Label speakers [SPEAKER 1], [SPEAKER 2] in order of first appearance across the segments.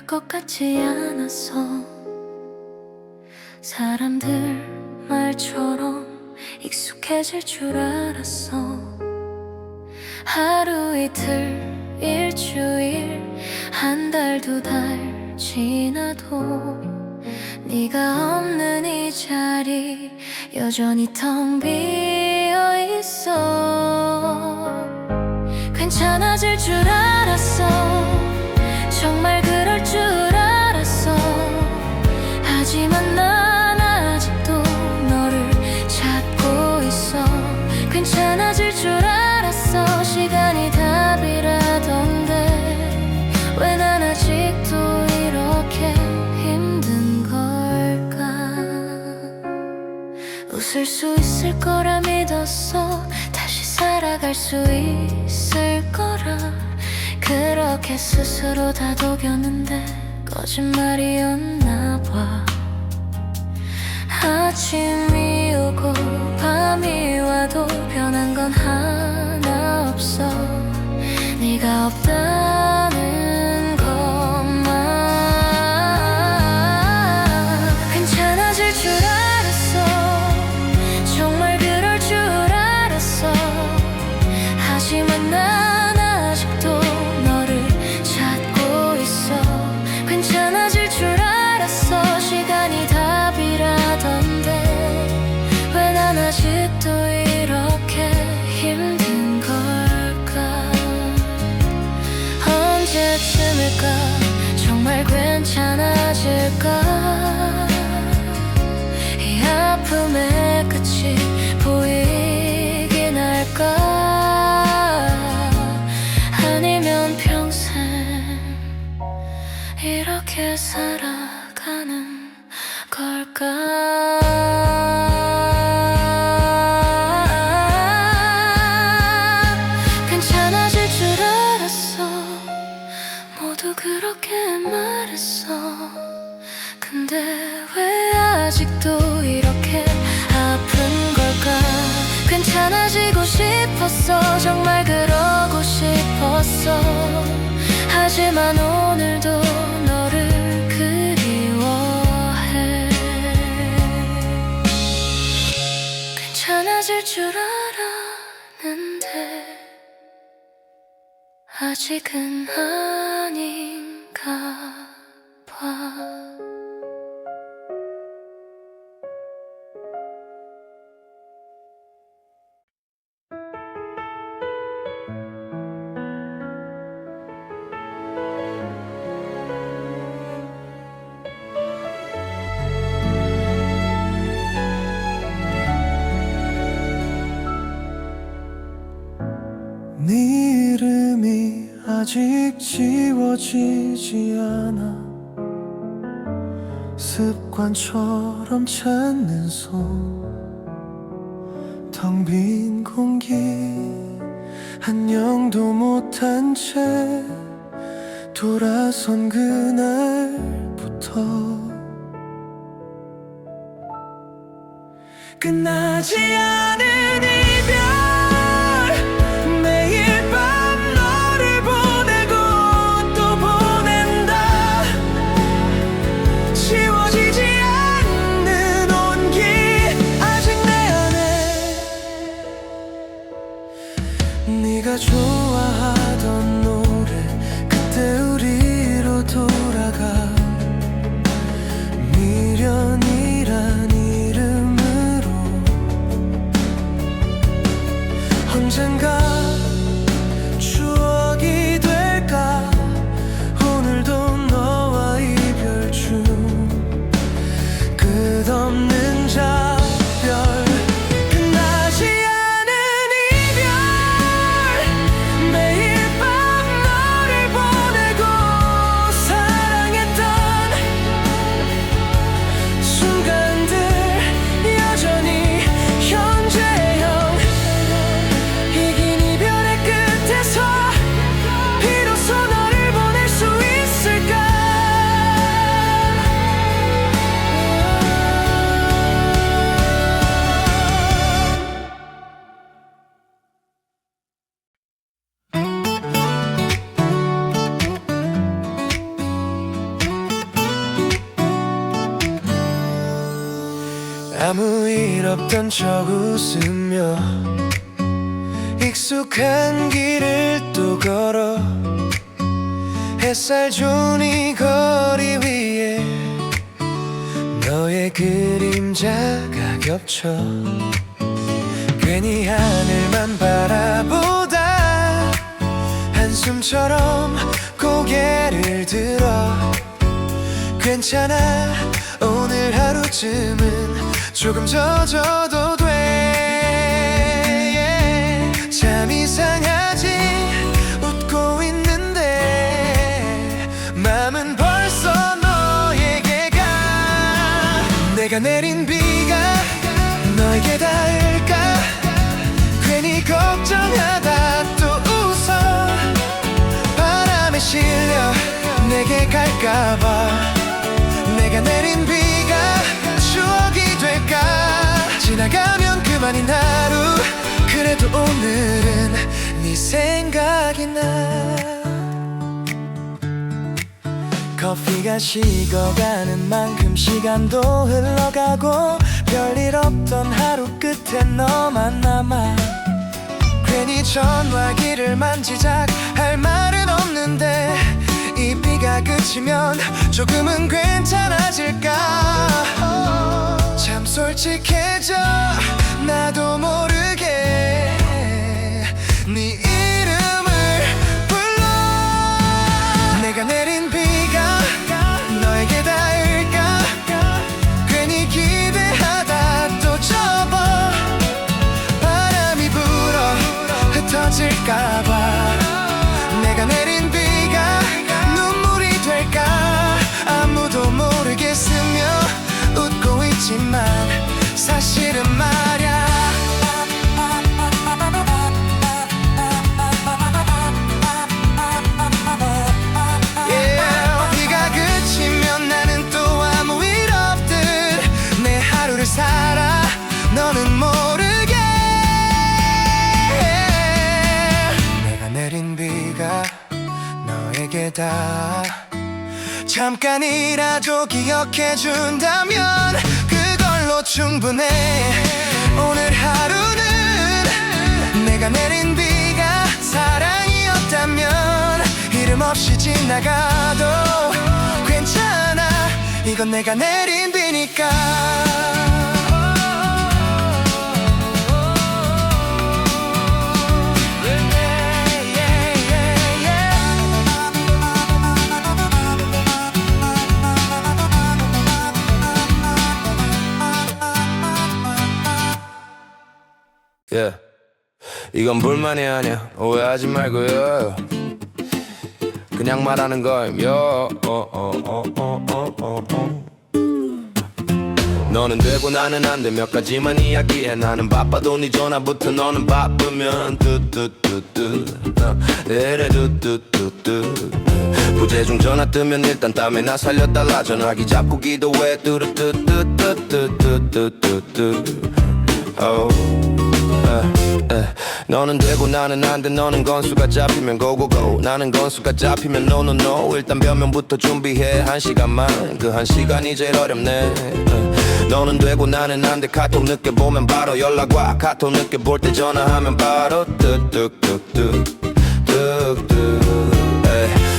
[SPEAKER 1] 것 같지 않았어. 사람들 말처럼 익숙해질 줄 알았어. 하루 이틀 일주일 한 달 두 달 지나도 네가 없는 이 자리 여전히 텅 비어 있어. 괜찮아질 줄 알았어. 정말 그럴 줄 알았어. 하지만 난 아직도 너를 찾고 있어. 괜찮아질 줄 알았어. 시간이 답이라던데 왜 난 아직도 이렇게 힘든 걸까. 웃을 수 있을 거라 믿었어. 다시 살아갈 수 있을 거라 그렇게 스스로 다독였는데 거짓말이었나 봐. 아침이 오고 밤이 와도 변한 건 하나 없어. 네가 없다는 것만. 괜찮아질 줄 알았어. 정말 그럴 줄 알았어. 하지만 난 아직도 너를 찾고 있어. 괜찮아질 줄 알았어. 시간이 답이라던데 왜 난 아직도 이렇게 힘든 걸까. 언제쯤일까 정말 괜찮아질까. 이 아픔의 끝이 보이긴 할까. 아니면 평생 이렇게 살아가는 걸까. 괜찮아질 줄 알았어. 모두 그렇게 말했어. 근데 왜 아직도 이렇게 아픈 걸까. 괜찮아지고 싶었어. 정말 그러고 싶었어. 하지만 오늘도 너를 그리워해. 괜찮아질 줄 알았는데 아직은 아닌가 봐.
[SPEAKER 2] 네 이름이 아직 지워지지 않아. 습관처럼 찾는 손, 텅 빈 공기 안녕도 못한 채 돌아선 그날부터 끝나지 않은 이별. 매일 밤 너를 보내고 또 보낸다. 지워지지 않는 온기 아직 내 안에. 네가 좋아하던 노래 그때 우리로 돌아가. 미련이란 이름으로 아무 일 없던 척 웃으며 익숙한 길을 또 걸어 햇살 좋은 이 거리 위에 너의 그림자가 겹쳐 괜히 하늘만 바라보다 한숨처럼 고개를 들어 괜찮아 오늘 하루쯤은 조금 젖어도 돼 참 이상하지 웃고 있는데 맘은 벌써 너에게 가 내가 내린 비가 너에게 닿을까 괜히 걱정하다 또 웃어 바람에 실려 내게 갈까봐 내가 내린 비가 추억이 될까 지나가면 그만인 하루 그래도 오늘은 네 생각이 나 커피가 식어가는 만큼 시간도 흘러가고 별일 없던 하루 끝에 너만 남아 괜히 전화기를 만지작 할 말은 없는데 이 비가 그치면 조금은 괜찮아질까 참 솔직해져 나도 모르게 네 이름을 불러 내가 내린 비가 너에게 닿을까 괜히 기대하다 또 접어 바람이 불어 흩어질까봐 내가 내린 비가 눈물이 될까 아무도 모르겠으며 웃고 있지만 사실은 말야 비가 그치면 나는 또 아무 일 없듯 내 하루를 살아 너는 모르게 내가 내린 비가 너에게 다 잠깐이라도 기억해준다면 그걸로 충분해 오늘 하루는 내가 내린 비가 사랑이었다면 이름 없이 지나가도 괜찮아 이건 내가 내린 비니까
[SPEAKER 3] Yeah. 이건 불만이 아니야 오해하지 말고요 그냥 말하는 거예요 너는 되고 나는 안 돼 몇 가지만 이야기해 나는 바빠도 네 전화부터 너는 바쁘면 뚜뚜뚜뚜 내래 뚜뚜뚜뚜 부재중 전화 뜨면 일단 땀에 나 살려달라 전화기 잡고 기도해 뚜루뚜뚜뚜뚜뚜뚜뚜뚜 너는 되고 나는 안 돼 너는 건수가 잡히면 고고고 나는 건수가 잡히면 노노노 일단 변명부터 준비해 1시간만 그 1시간이 제일 어렵네 너는 되고 나는 안 돼 카톡 늦게 보면 바로 연락 와 카톡 늦게 볼 때 전화하면 바로 뚝뚝뚝뚝 뚝뚝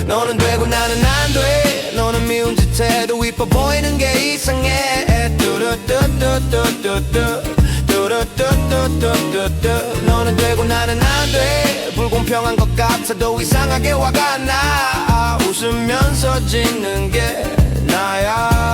[SPEAKER 3] 너는 되고 나는 안 돼 너는 미운 짓 해도 이뻐 보이는 게 이상해 뚜루뚜뚜뚜뚜뚜 뚜루뚜뚜뚜뚜뚜 너는 되고 나는 안 돼 불공평한 것 같아도 이상하게 화가 나 웃으면서 짓는 게 나야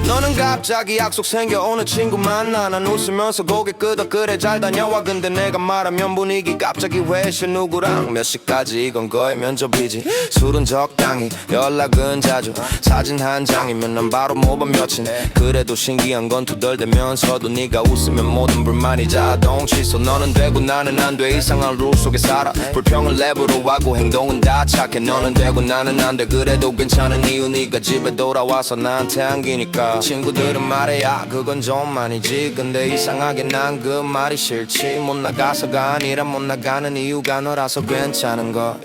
[SPEAKER 3] 너는 갑자기 약속 생겨 오는 친구 만나 난 웃으면서 고개 끄덕 그래 잘 다녀와 근데 내가 말하면 분위기 갑자기 회시 누구랑 몇 시까지 이건 거의 면접이지 술은 적당히 연락은 자주 사진 한 장이면 난 바로 모범 여친 그래도 신기한 건 투덜대면서도 네가 웃으면 모든 불만이 자동 취소 너는 되고 나는 안 돼 이상한 룰 속에 살아 불평을 랩으로 하고 행동은 다 착해 너는 되고 나는 안 돼 그래도 괜찮은 이유 네가 집에 돌아와서 나한테 안기니까 친구들은 말해야 그건 좀 아니지. 근데 이상하게 난 그 말이 싫지. 못 나가서가 아니라 못 나가는 이유가 너라서 괜찮은 거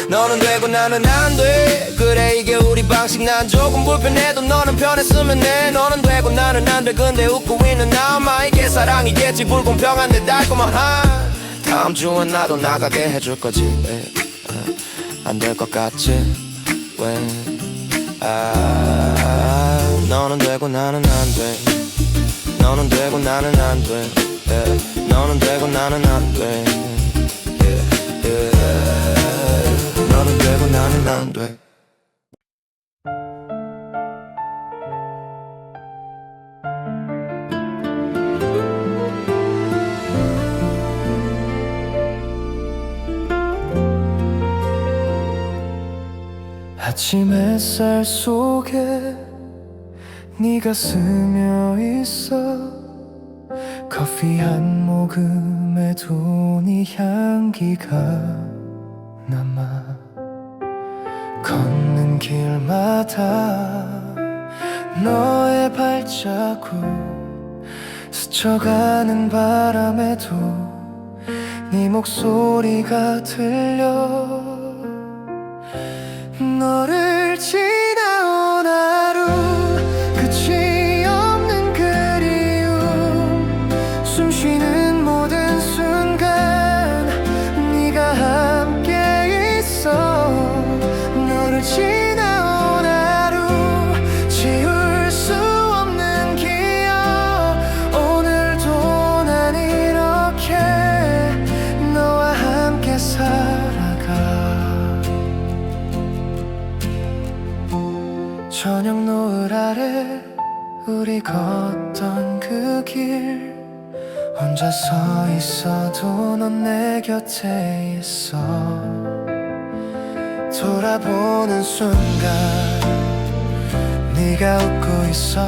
[SPEAKER 3] 너는 되고 나는 안 돼. 그래 이게 우리 방식. 난 조금 불편해도 너는 편했으면 해. 너는 되고 나는 안 돼. 근데 웃고 있는 나만 이게 사랑이겠지. 불공평한데 달콤한 다음 주엔 나도 나가게 해줄 거지. 안 될 것 같지? 왜? 너는 되고 나는 안 돼. 너는 되고 나는 안 돼. 너는 되고 나는 안 돼. 너는 되고 나는 안 돼.
[SPEAKER 2] 아침 햇살 속에 네가 스며 있어. 커피 한 모금에도 네 향기가 남아. 걷는 길마다 너의 발자국 스쳐가는 바람에도 네 목소리가 들려. 너를 지나온 하루 끝이 없는 그리움 숨쉬는 모든 순간 네가 함께 있어. 너를 지나온 하루 지울 수 없는 기억 오늘도 난 이렇게 너와 함께 살아가. 저녁 노을 아래 우리 걷던 그 길 혼자 서 있어도 넌 내 곁에 있어. 돌아보는 순간 네가 웃고 있어.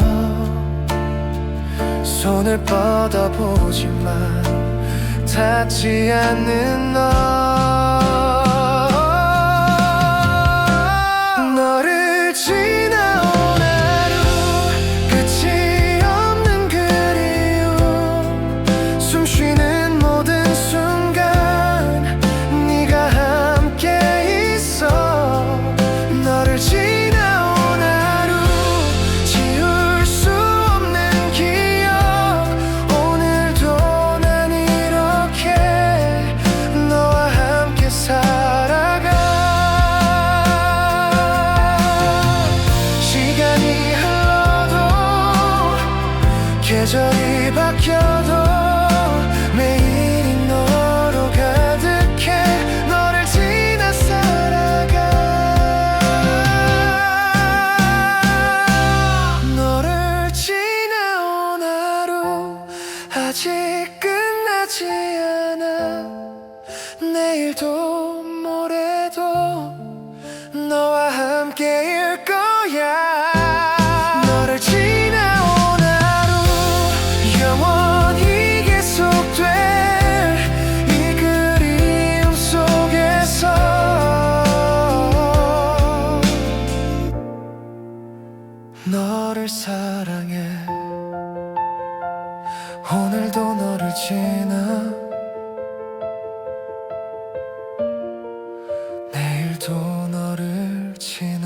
[SPEAKER 2] 손을 뻗어보지만 닿지 않는 너. 너를 지나온 하루 끝이 없는 그리움 숨쉬는 모든 순간 네가 함께 있어. 너를 지나온 하루 지울 수 없는 기억 오늘도 난 이렇게 너와 함께 살아가. 시간이 흘러도 계절이 바뀌어도 매일이 너로 가득해. 너를 지나 살아가. 너를 지나온 하루 아직 끝나지 않아. 내일도 모레도 너와 함께일 거야. 너를 지나온 하루 영원히 계속될 이 그리움 속에서 너를 사랑해. 오늘도 너를 지나 내일도 너를 지나.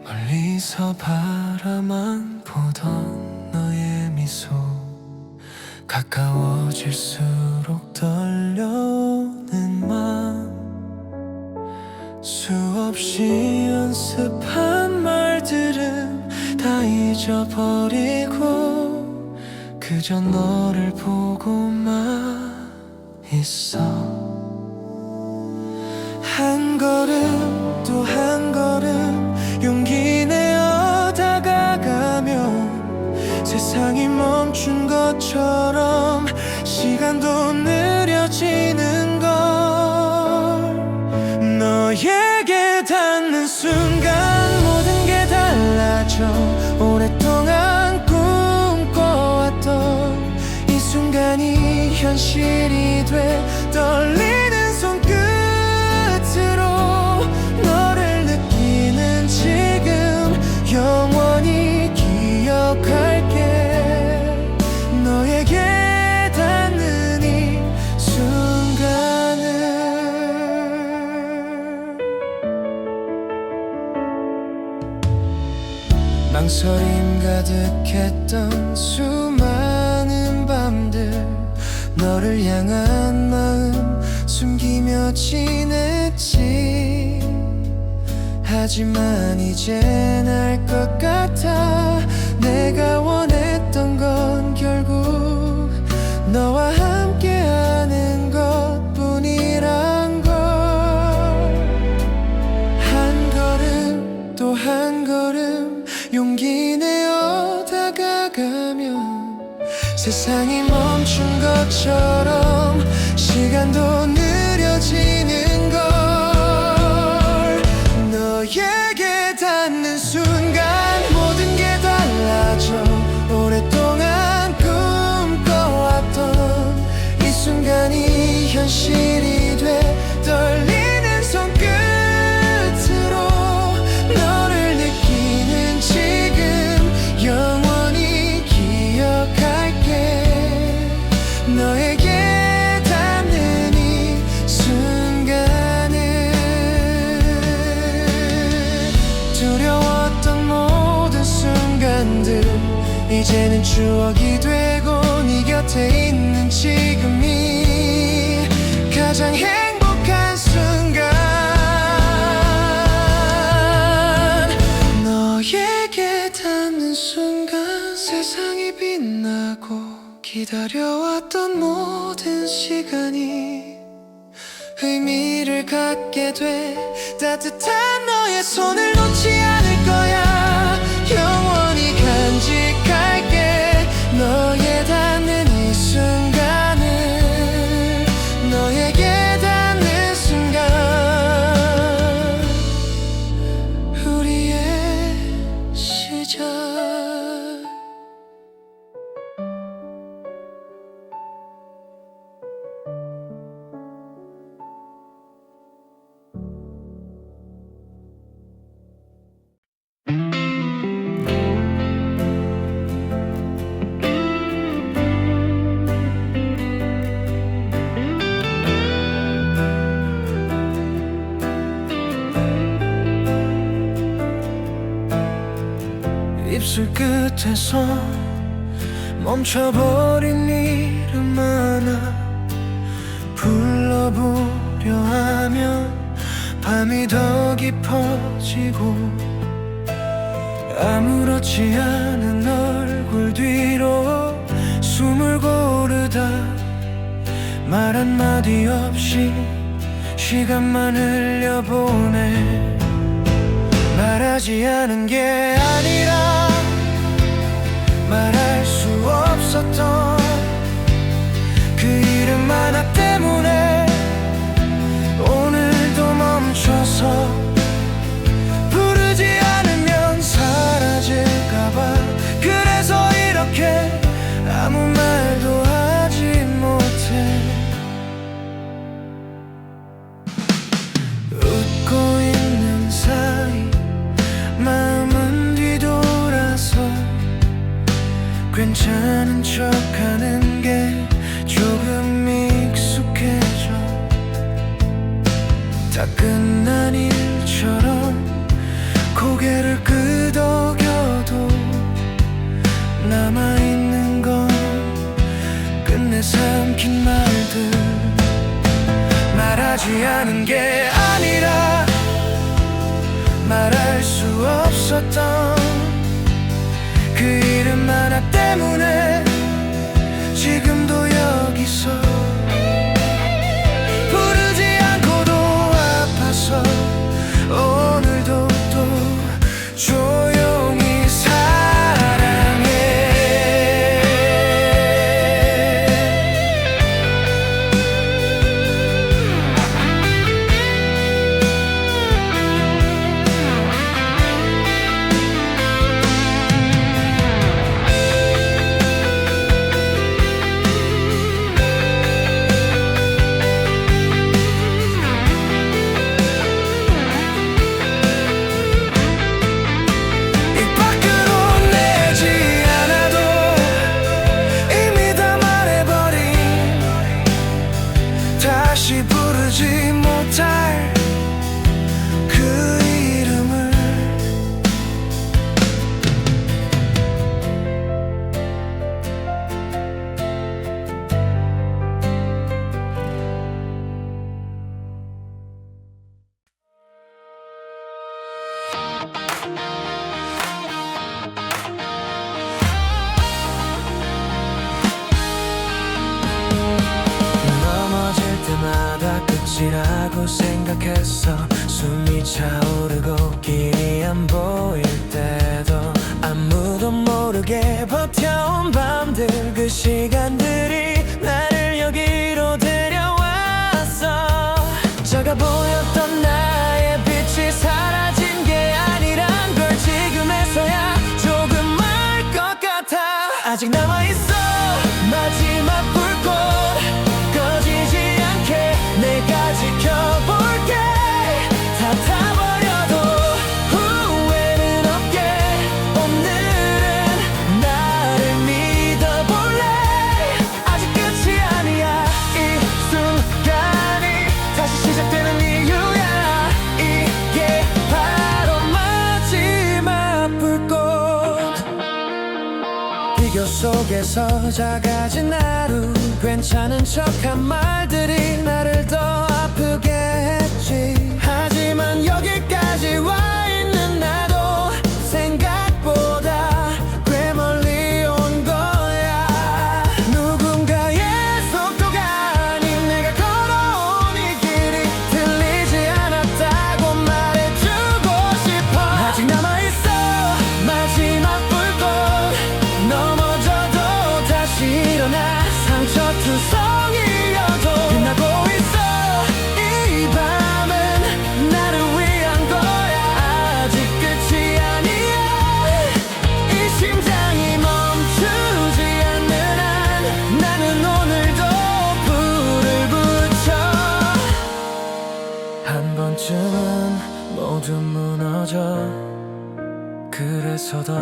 [SPEAKER 2] 멀리서 바라만 보던 너의 미소 가까워질수록 떨려오는 맘. 수없이 연습한 말들은 다 잊어버리고 그저 너를 보고만 있어. 한 걸음 또 한 걸음 용기 내어 다가가면 세상이 멈춘 것처럼 시간도 느려지는 걸. 너에게 닿는 순간 모든 기억할게 너에게 닿는 이 순간을 망설임 가득했던 수많은 밤들 너를 향한 마음 숨기며 지냈지 하지만 이젠 알 것 같아 내가 원했던 건 결국 너와 함께하는 것뿐이란 걸 한 걸음 또 한 걸음 용기 내어 다가가면 세상이 멈춘 것처럼 시간도 느려지는 걸 너에게 닿는 순간 모든 게 달라져 오랫동안 꿈꿔왔던 이 순간이 현실이 돼 떨리는 손끝으로 너를 느끼는 지금 영원히 기억할게 너에게 닿는 이 순간을 두려웠던 모든 순간들 이제는 추억이 되고 네 곁에 있는 지금이 가장 행복한 순간 너에게 닿는 순간 세상이 빛나고 기다려왔던 모든 시간이 의미를 갖게 돼 따뜻한 너의 손을 놓지 않을 거야 영원히 간직할게 너의 닿는 이 순간을 너에게 닿는 순간 우리의 시작 입술 끝에서 멈춰버린 이름 하나 불러보려 하면 밤이 더 깊어지고 아무렇지 않은 얼굴 뒤로 숨을 고르다 말 한마디 없이 시간만 흘려보내 말하지 않은 게 아니라 말할 수 없었던 그 이름 하나 때문에 오늘도 멈춰서 부르지 않으면 사라질까봐 그래서 이렇게 아무 말도 하지 못해 웃고 있는 사이 마음은 뒤돌아서 괜찮은 척하는 게 조금 익숙해져 다 끝난 일처럼 고개를 끄덕여도 남아있는 건 끝내 삼킨 말들 말하지 않은 게 아니라 말할 수 없었던 그 이름 하나 때문에 지금도 여기서 부르지 않고도 아파서 오늘도 또 조용히 사랑해 끝이라고 생각했어. 숨이 차오르고 길이 안 보일 때도 아무도 모르게 버텨온 밤들, 그 시간들이 나를 여기로 데려왔어. 작아 보였던 나의 빛이 사라진 게 아니란 걸 지금에서야 조금 알 것 같아. 아직 남아있어 마지막 불꽃, 꺼지지 않게 내가 지켜볼게. 다 타버려도 후회는 없게. 오늘은 나를 믿어볼래. 아직 끝이 아니야. 이 순간이 다시 시작되는 이유야. 이게 바로 마지막 불꽃. 비교 속에서 작아진 하루, 괜찮은 척한 말들이 나를 더 아프게 했지. 하지만 여기까지 와 있는 나도 생각보다 꽤 멀리 온 거야. 누군가의 속도가 아닌 내가 걸어온 이 길이 틀리지 않았다고 말해주고 싶어. 아직 남아있어 마지막 불꽃. 넘어져도 다시 일어나 상처투성이어도 빛나고 있어. 이 밤은 나를 위한 거야. 아직 끝이 아니야. 이 심장이 멈추지 않는 한 나는 오늘도 불을 붙여. 한 번쯤은 모두 무너져. 그래서 더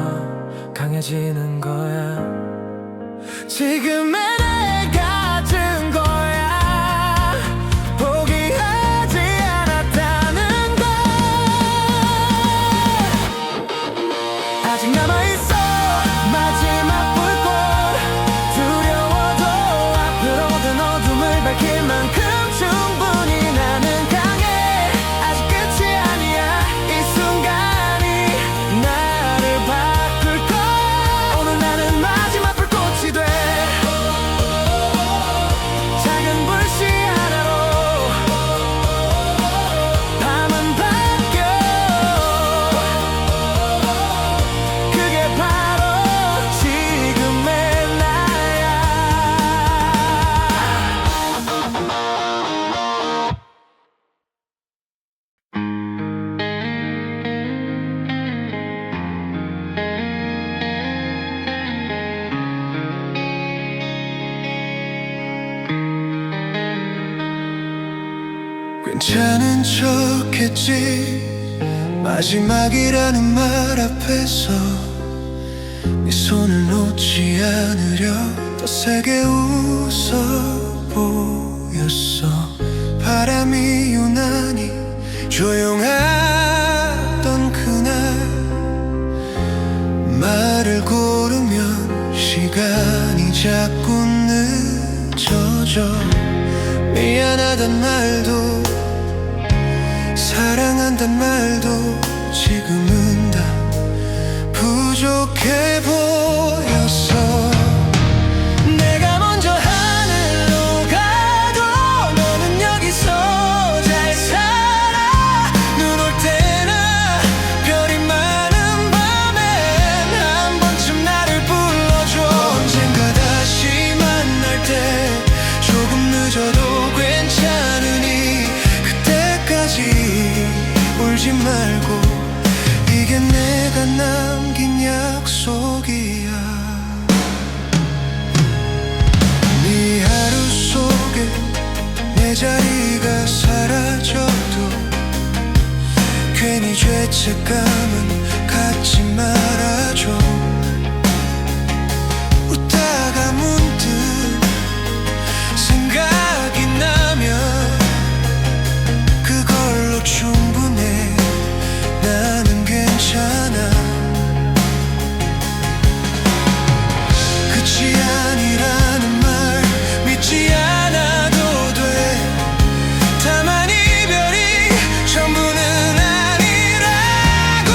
[SPEAKER 2] 강해지는 거야. 지금의 내 같은 거야. 포기하지 않았다는 걸. 아직 남아있어 마지막 불꽃. 두려워도 앞으로든 어둠을 밝힐 만큼 충분히 나는 강해. 아직 끝이 아니야. 이 순간이 나를 바꿀 거야. 오늘 나는 마지막 불꽃이 돼. 작은 불씨 하나로 밤은 바뀌어. 그게 바로 지금의 나야. 괜찮은 척했지. 마지막이라는 말 앞에서 네 손을 놓지 않으려 더 세게 웃어 보였어. 바람이 유난히 조용하던 그날 말을 고르면 시간이 자꾸 늦어져. 미안하단 말도 사랑한단 말도 지금은 다 부족해 보였어. 내가 먼저 하늘로 가도 너는 여기서 잘 살아. 눈 올 때나 별이 많은 밤엔 한 번쯤 나를 불러줘. 언젠가 다시 만날 때 조금 늦어도 괜찮으니 그때까지 울지 말고. 이게 내가 남긴 약속이야. 네 하루 속에 내 자리가 사라져도 괜히 죄책감은 갖지 말아줘. 웃다가 문득 생각이 나면 그걸로 충분해. 나는 괜찮아. 끝이 아니라는 말 믿지 않아도 돼. 다만 이별이 전부는 아니라고.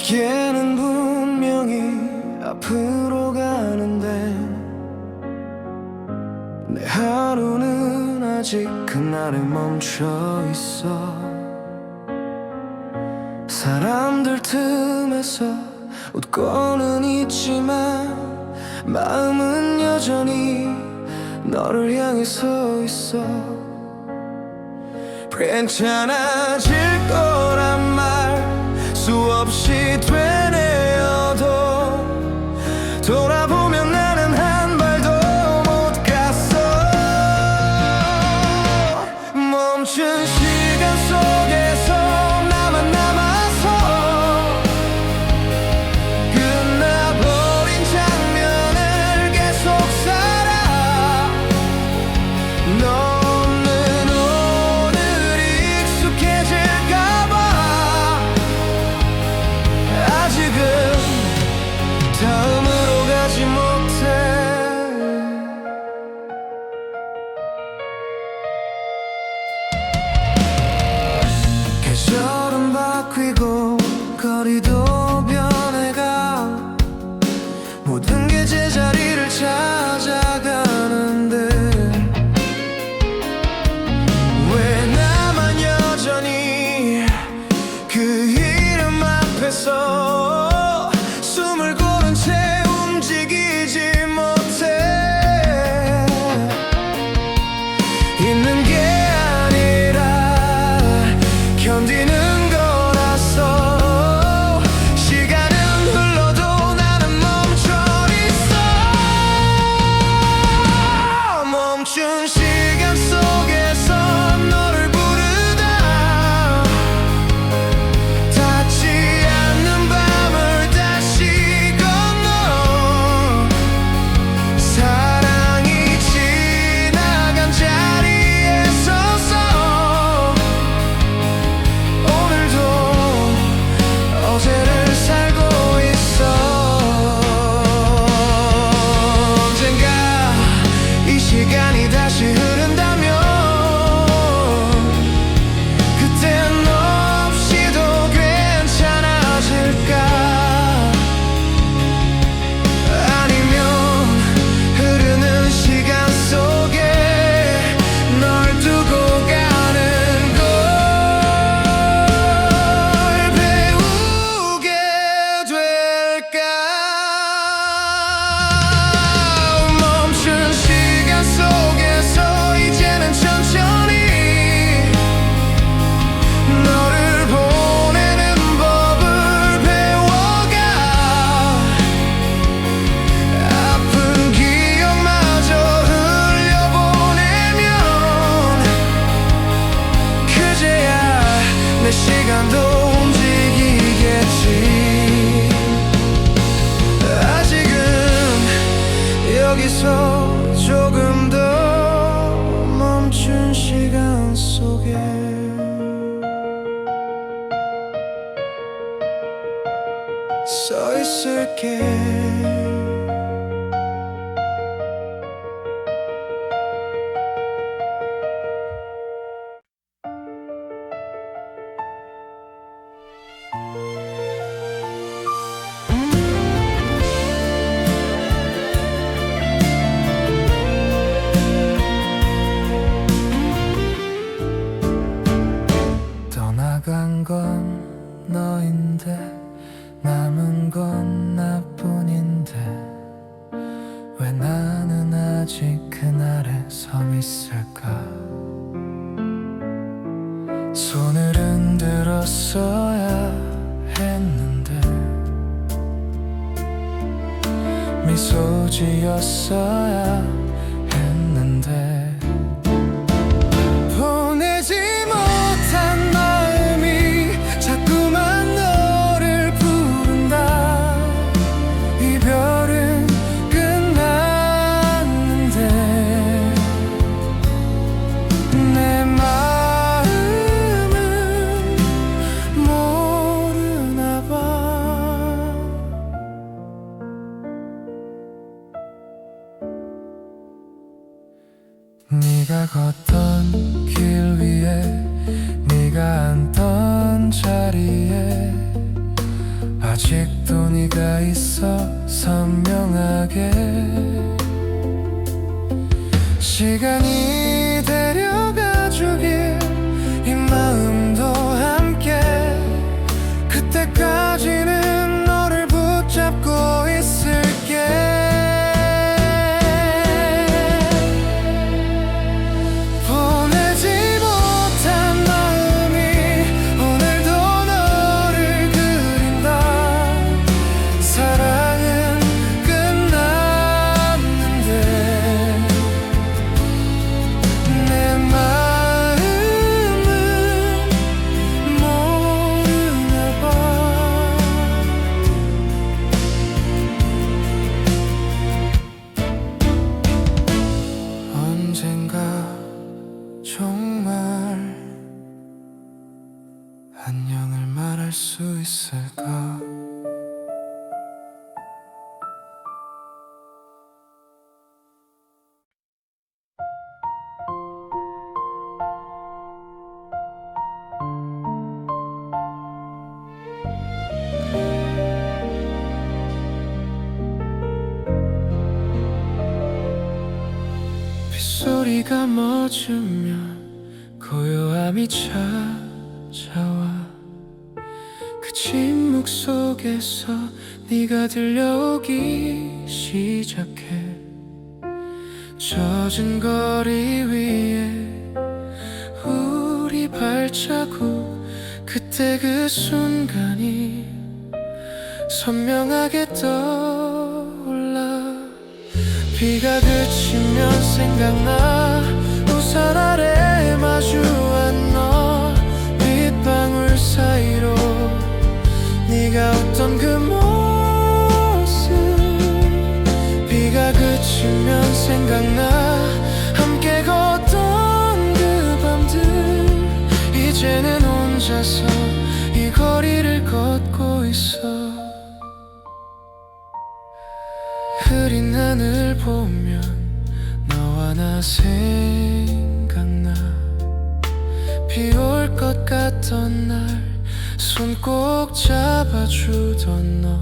[SPEAKER 2] 걔는 분명히 앞으로 가는데 내 하루는 아직 그날에 멈춰 있어. 사람들 틈에서 웃고는 있지만 마음은 여전히 너를 향해 서 있어. 괜찮아질 거란 말 수없이 되뇌어도 돌아보면 나는 한 발도 못 갔어. 멈춘 시간 속에서 나만 남아서 끝나버린 장면을 계속 살아. 너 계절은 바뀌고 거리도 변해가 모든 게 제자리를 찾아가는데 왜 나만 여전히 그 이름 앞에서 숨을 고른 채 움직이지 못해. 있는 게 견디는 거라서 시간은 흘러도 나는 멈춰 있어. 멈춘 시간 속에서 너를 부르다 닿지 않는 밤을 다시 건너 사랑이 지나간 자리에 서서 어제를 살고 있어. 언젠가 이 시간이 다시 흐른다면 그땐 너 없이도 괜찮아질까. 아니면 흐르는 시간 속에 널 두고 가는 걸 멈춘 시간 속에서 이제는 천천히 너를 보내는 법을 배워가. 아픈 기억마저 흘려보내면 그제야 내 시간도 움직이겠지. 아직은 여기서 조금 더 멈춘 시간 속에 서 있을게. 떠나간 건 너인데 남은 건 나뿐인데 왜 나는 아직 그날에 서 있을까. 손을 흔들었어야 했는데 미소 지었어야 했는데 보내지 못한 마음이 자꾸만 너를 부른다. 이별은 끝났는데 내 마음은 모르나 봐. 안녕을 말할 수 있을까? 빗소리가 멎으면 고요함이 찾아와 그 침묵 속에서 네가 들려오기 시작해 젖은 거리 위에 우리 발자국 그때 그 순간이 선명하게 떠올라 비가 그치면 생각나 우산 아래 마주한 너 빗방울 사이로 네가 웃던 그 모습 비가 그치면 생각나 함께 걷던 그 밤들 이제는 혼자서 이 거리를 걷고 있어 흐린 하늘 보면 너와 나 생각나 비 올 것 같던 날 손 꼭 잡아주던 너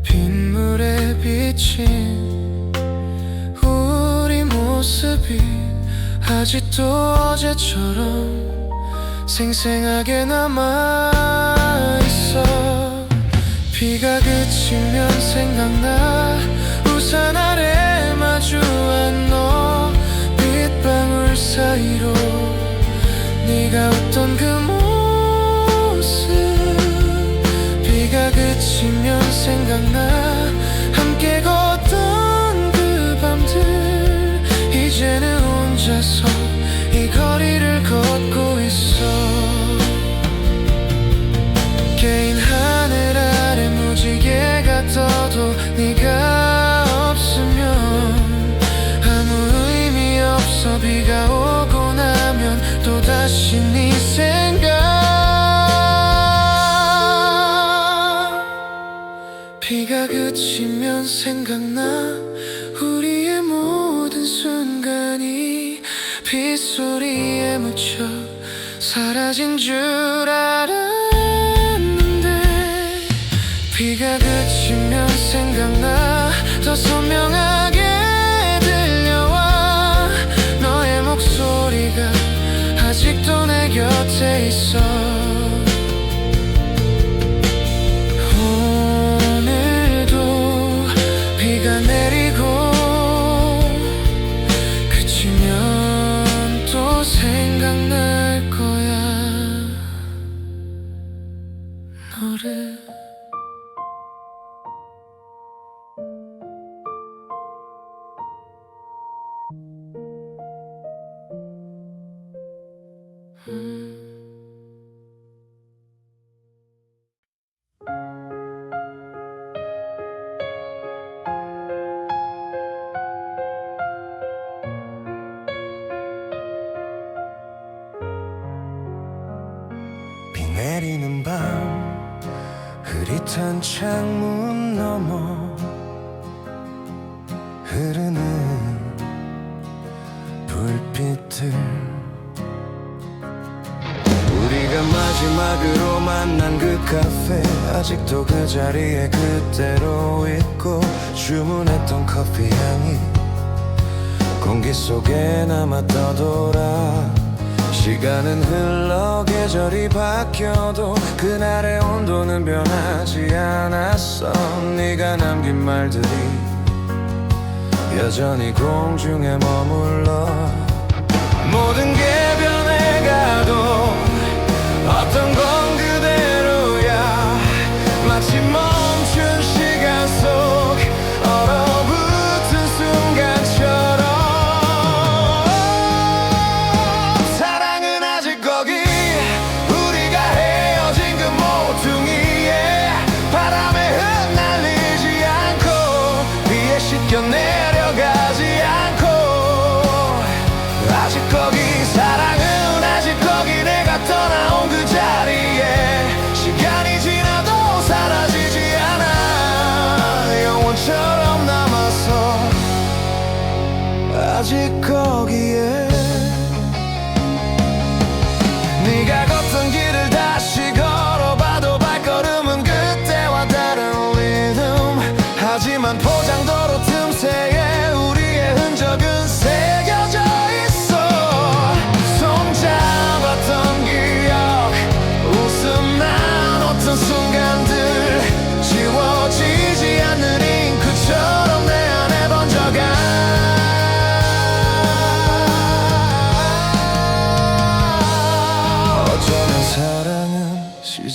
[SPEAKER 2] 빗물에 비친 우리 모습이 아직도 어제처럼 생생하게 남아있어 비가 그치면 생각나 우산 아래 마주한 너 빗방울 사이로 네가 웃던 그 모습 비가 그치면 생각나 함께 걷던 그 밤들 이제는 혼자서 이 거리를 걷고 있어 개인 하늘 아래 무지개가 떠도 네가 없으면 아무 의미 없어 비가 오고 나면 또다시 네 생각 비가 그치면 생각나 우리의 모든 순간이 빗소리에 묻혀 사라진 줄 알았는데 비가 그치면 생각나 더 선명하게 들려와 너의 목소리가 아직도 내 곁에 있어 오늘도 비가 내리고 그치면 또 생각날 거야 너를 비 내리는 밤 흐릿한 창문 너머 흐르는 불빛들 우리가 마지막으로 만난 그 카페 아직도 그 자리에 그대로 있고 주문했던 커피 향이 공기 속에 남아 떠돌아 시간은 흘러 계절이 바뀌어도 그날의 온도는 변하지 않았어 네가 남긴 말들이 여전히 공중에 머물러 모든 게 변해가도 어떤 건 그대로야 마치 멈춘 시간 속 얼어붙은 순간처럼 사랑은 아직 거기 우리가 헤어진 그 모퉁이에 바람에 흩날리지 않고 비에 씻겨 내려가지 않고 아직 거기 살아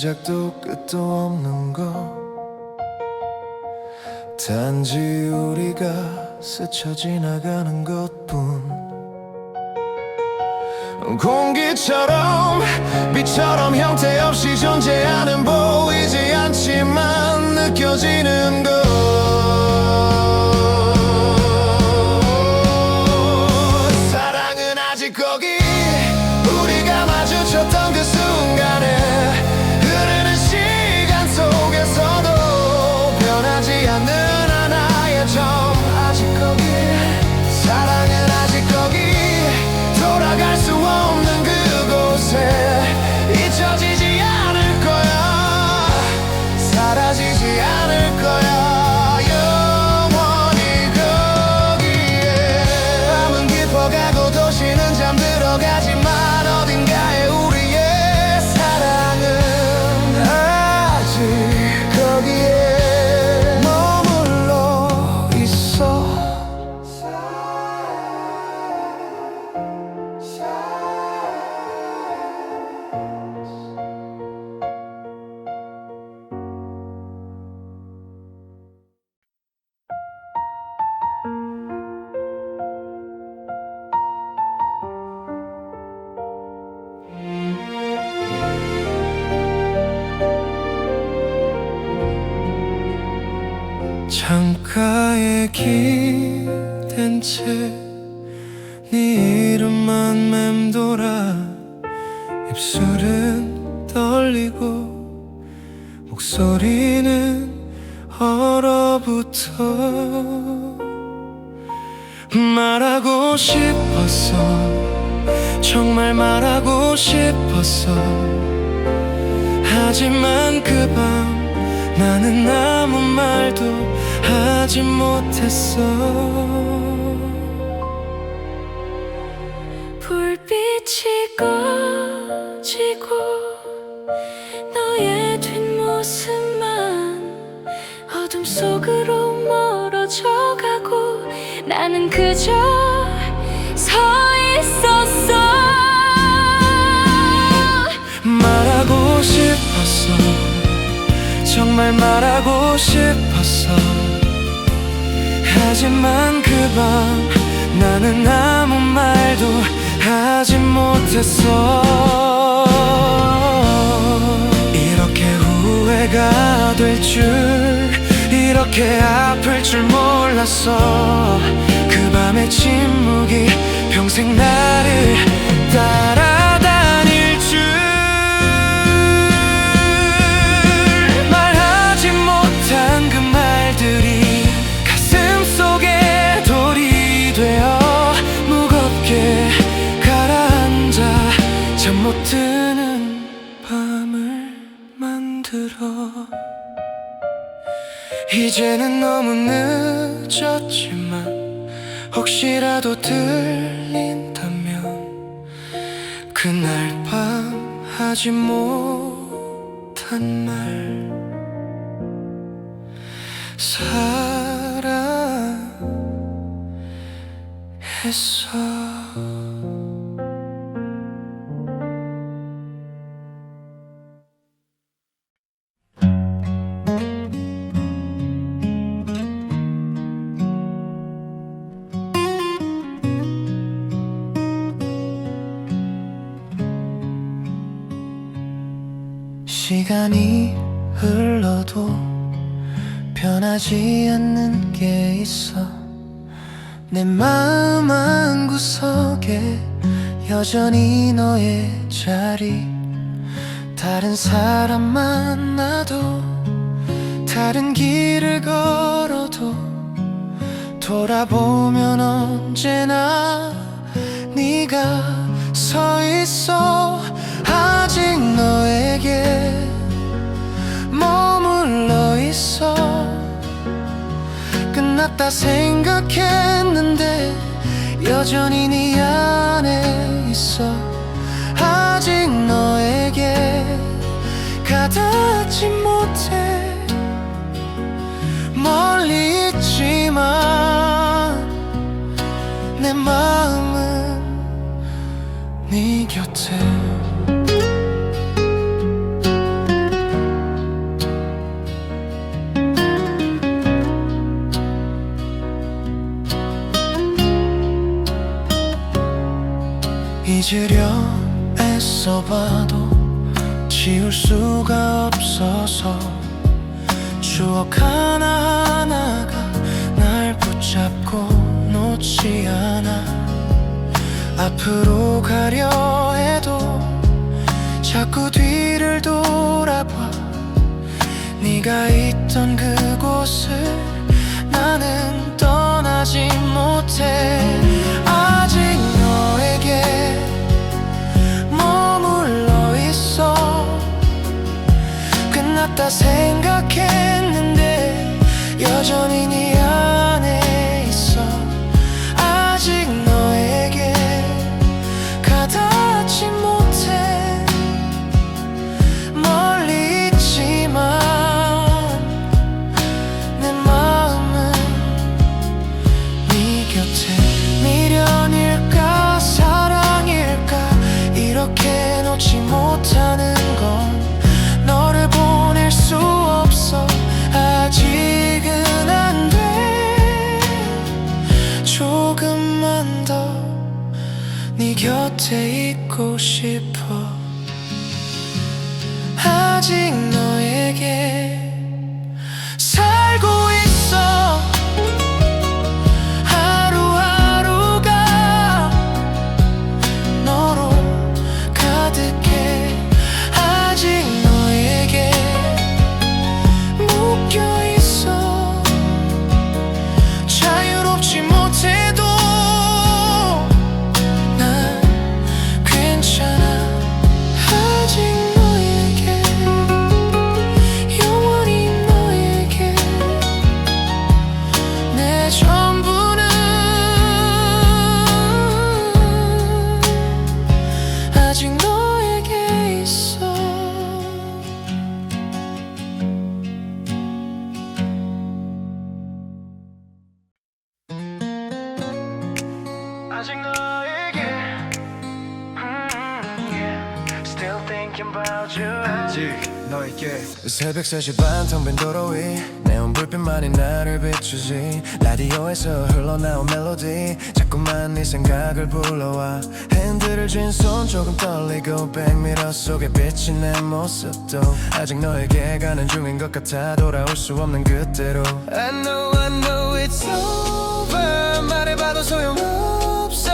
[SPEAKER 2] 시작도 끝도 없는 것 단지 우리가 스쳐 지나가는 것뿐 공기처럼 빛처럼 형태 없이 존재하는 보이지 않지만 느껴지는 것 사랑은 아직 거기 우리가 마주쳤던 그 순간에 흐르는 시간 속에서도 변하지 않는 하나의 점 아직 거기 사랑은 아직 거기 돌아갈 수 없는 그곳에 잊혀지지 않을 거야 사라지지 않을 거야 영원히 거기에 밤은 깊어가고 도시는 잠들어가지만 어딘가에 우리의 사랑은 아직 거기에 머물러 있어 창가에 기댄 채 네 이름만 맴돌아 입술은 떨리고 목소리는 얼어붙어 말하고 싶었어 정말 말하고 싶었어 하지만 그 밤 나는 아무 말도 하지 못했어
[SPEAKER 1] 불빛이 꺼지고 너의 뒷모습만 어둠 속으로 멀어져 가고 나는 그저 서 있었어
[SPEAKER 2] 말하고 싶었어 정말 말하고 싶었어 하지만 그 밤 나는 아무 말도 하지 못했어 이렇게 후회가 될 줄 이렇게 아플 줄 몰랐어 그 밤의 침묵이 평생 나를 따라다닐 줄 말하지 못한 그 말들이 가슴 속에 돌이 되어 무겁게 가라앉아 잠 못 드는 밤을 만들어 이제는 너무 늦었지만 혹시라도 들린다면 그날 밤 하지 못한 말 사랑했어 시간이 흘러도 변하지 않는 게 있어 내 마음 한구석에 여전히 너의 자리 다른 사람 만나도 다른 길을 걸어도 돌아보면 언제나 네가 서 있어 아직 너에게 머물러 있어 끝났다 생각했는데 여전히 네 안에 있어 아직 너에게 가닿지 못해 멀리 있지만 내 마음은 네 곁에 봐도 지울 수가 없어서 추억 하나하나가 날 붙잡고 놓지 않아. 앞으로 가려 해도 자꾸 뒤를 돌아봐. 네가 있던 그곳을 나는 떠나지 못해. 아직 너에게 머물러 있어. 끝났다 생각했는데 여전히 네 안에 있어. 아직 너에게 가닿지 못해. 멀리 있지만 내 마음은 네 곁에. 미련일까 사랑일까 이렇게 놓지 못하는 건 너를 보낼 수 없어. 아직은 안 돼. 조금만 더 네 곁에 있고 싶어. 아직 너에게 살고 있어. 하루하루가 너로 가득해. 아직 너에게 묶여 있어. 자유롭지 못해도 난 괜찮아. 아직 너에게 영원히 너에게 내 전부는 아직 너에게 있어. 아직 너에게 Still thinking about you.
[SPEAKER 3] 아직 너에게
[SPEAKER 2] 새벽 3시 반 텅 빈 도로 위 네온 불빛만이 나를 비추지. 라디오에서 흘러나온 멜로디 자꾸만 네 생각을 불러와. 핸들을 쥔 손 조금 떨리고 백미러 속에 비친 내 모습도 아직 너에게 가는 중인 것 같아. 돌아올 수 없는 그때로. I know it's over. 말해봐도 소용없어.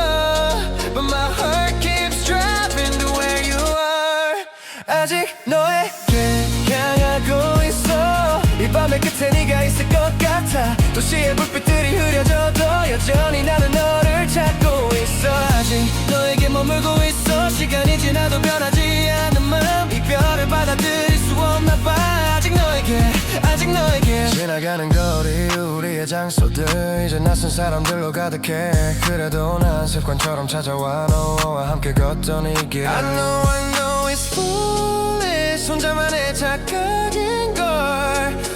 [SPEAKER 2] But my heart keeps driving to where you are. 아직 너에게 향하고 있어. 이 밤의 끝에 네가 있을 것 같아. 도시의 불빛들이 흐려져도 여전히 나는 너를 찾고 있어. 아직 너에게 머물고 있어. 시간이 지나도 변하지 않는 마음. 이별을 받아들일 수 없나 봐. 아직 너에게 지나가는 거리 우리의 장소들 이제 낯선 사람들로 가득해. 그래도 난 습관처럼 찾아와 너와 함께 걷던 이 길. I know it's foolish. 혼자만의 착각인걸.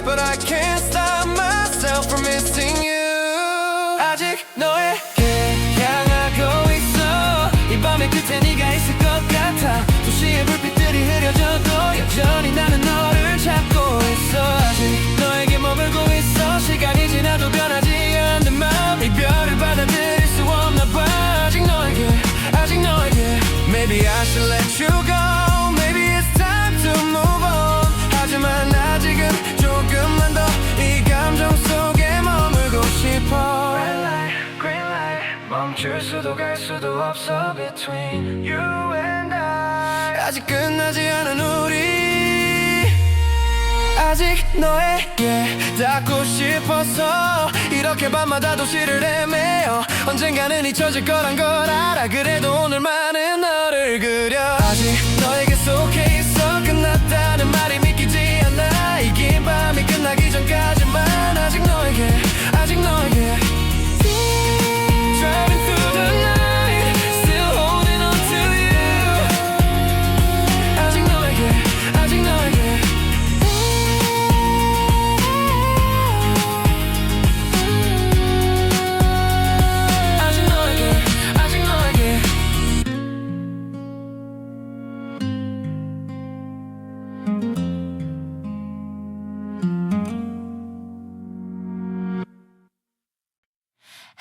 [SPEAKER 2] But I can't stop myself from missing you. 아직 너에게 향하고 있어. 이 밤의 끝에 네가 있을 것 같아. 도시의 불빛들이 흐려져도 여전히 나는 너를 찾고 있어. 아직 너에게 머물고 있어. 시간이 지나도 변하지 않는 마음. 이별을 받아들일 수 없나 봐. 아직 너에게 Maybe I should let you go. Maybe it's time to move on. 하지만 아직은 조금만 더 이 감정 속에 머물고 싶어. Red light, green light. 멈출 수도 갈 수도 없어 between you and I. 아직 끝나지 않은 우리. 아직 너에게 닿고 싶어서 이렇게 밤마다 도시를 헤매어. 언젠가는 잊혀질 거란 걸 알아. 그래도 오늘만은 너를 그려. 아직 너에게 속해 있어. 끝났다는 말이 믿기지 않아. 이 긴 밤이 끝나기 전까지만 아직 너에게 Driving through the night, still holding on to you. 아직 너에게 아직 너에게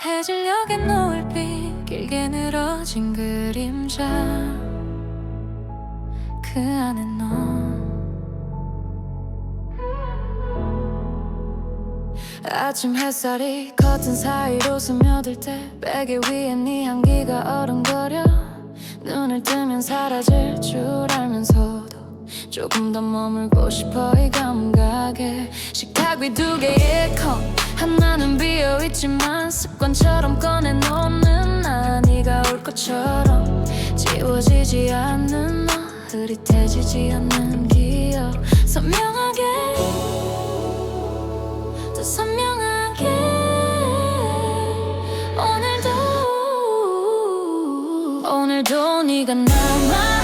[SPEAKER 1] 해질녘의 노을빛 길게 늘어진 그림자 그 안에 넌 아침 햇살이 커튼 사이로 스며들 때 베개 위에 네 향기가 어른거려 눈을 뜨면 사라질 줄 알면서도 조금 더 머물고 싶어 이 감각에 식탁 위 두 개의 컵 하나는 비어있지만 습관처럼 꺼내놓는 나 네가 올 것처럼 지워지지 않는 너 흐릿해지지 않는 기억 선명하게 더 선명하게 오늘도 네가 남아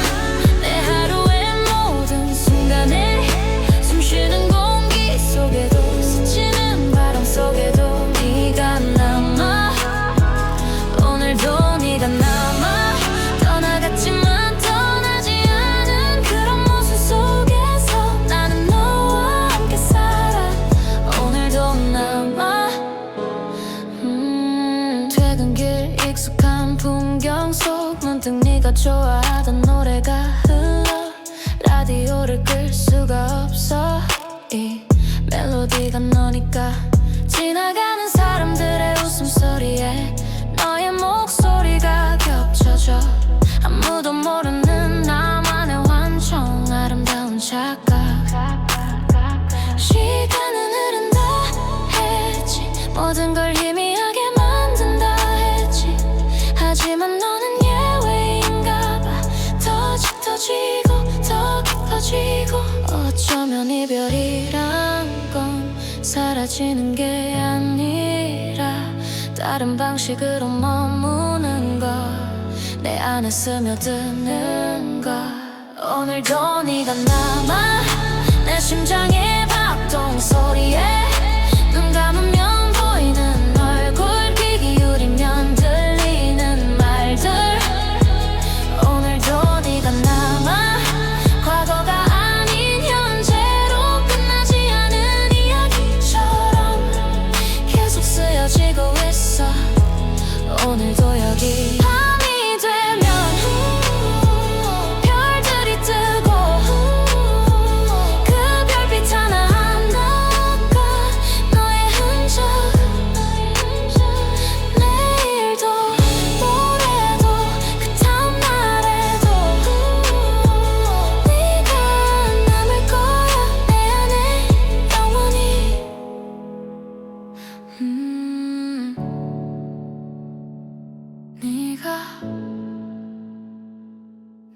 [SPEAKER 1] 내 하루의 모든 순간에 숨쉬는 공기 속에도 스치는 바람 속에도 네가 남아 오늘도 네가 남아 떠나갔지만 떠나지 않은 그런 모습 속에서 나는 너와 함께 살아 오늘도 남아 퇴근길 익숙한 풍경 속 문득 네가 좋아하던 노래가 흘러 라디오를 끌 수가 없어 이 멜로디가 너니까 지나가는 사람들의 웃음소리에 너의 목소리가 겹쳐져 아무도 모르는 나만의 완전 아름다운 착각 시간은 흐른다 했지 모든 걸 희미하게 만든다 했지 하지만 너는 예외인가봐 더 짙어지고 더 깊어지고 어쩌면 이별이란 건 사라지는 게 아니라 다른 방식으로 머무는 것 내 안에 스며드는 것 오늘도 네가 남아 내 심장의 박동 소리에 눈 감으면 보이는 얼굴 귀 기울이면 들리는 말들 오늘도 네가 남아 과거가 아닌 현재로 끝나지 않은 이야기처럼 계속 쓰여지고 있어 오늘도 여기 밤이 되면 별들이 뜨고 그 별빛 하나하나가 너의 흔적 내일도 모레도 그 다음날에도 네가 남을 거야 내 안에 영원히 네가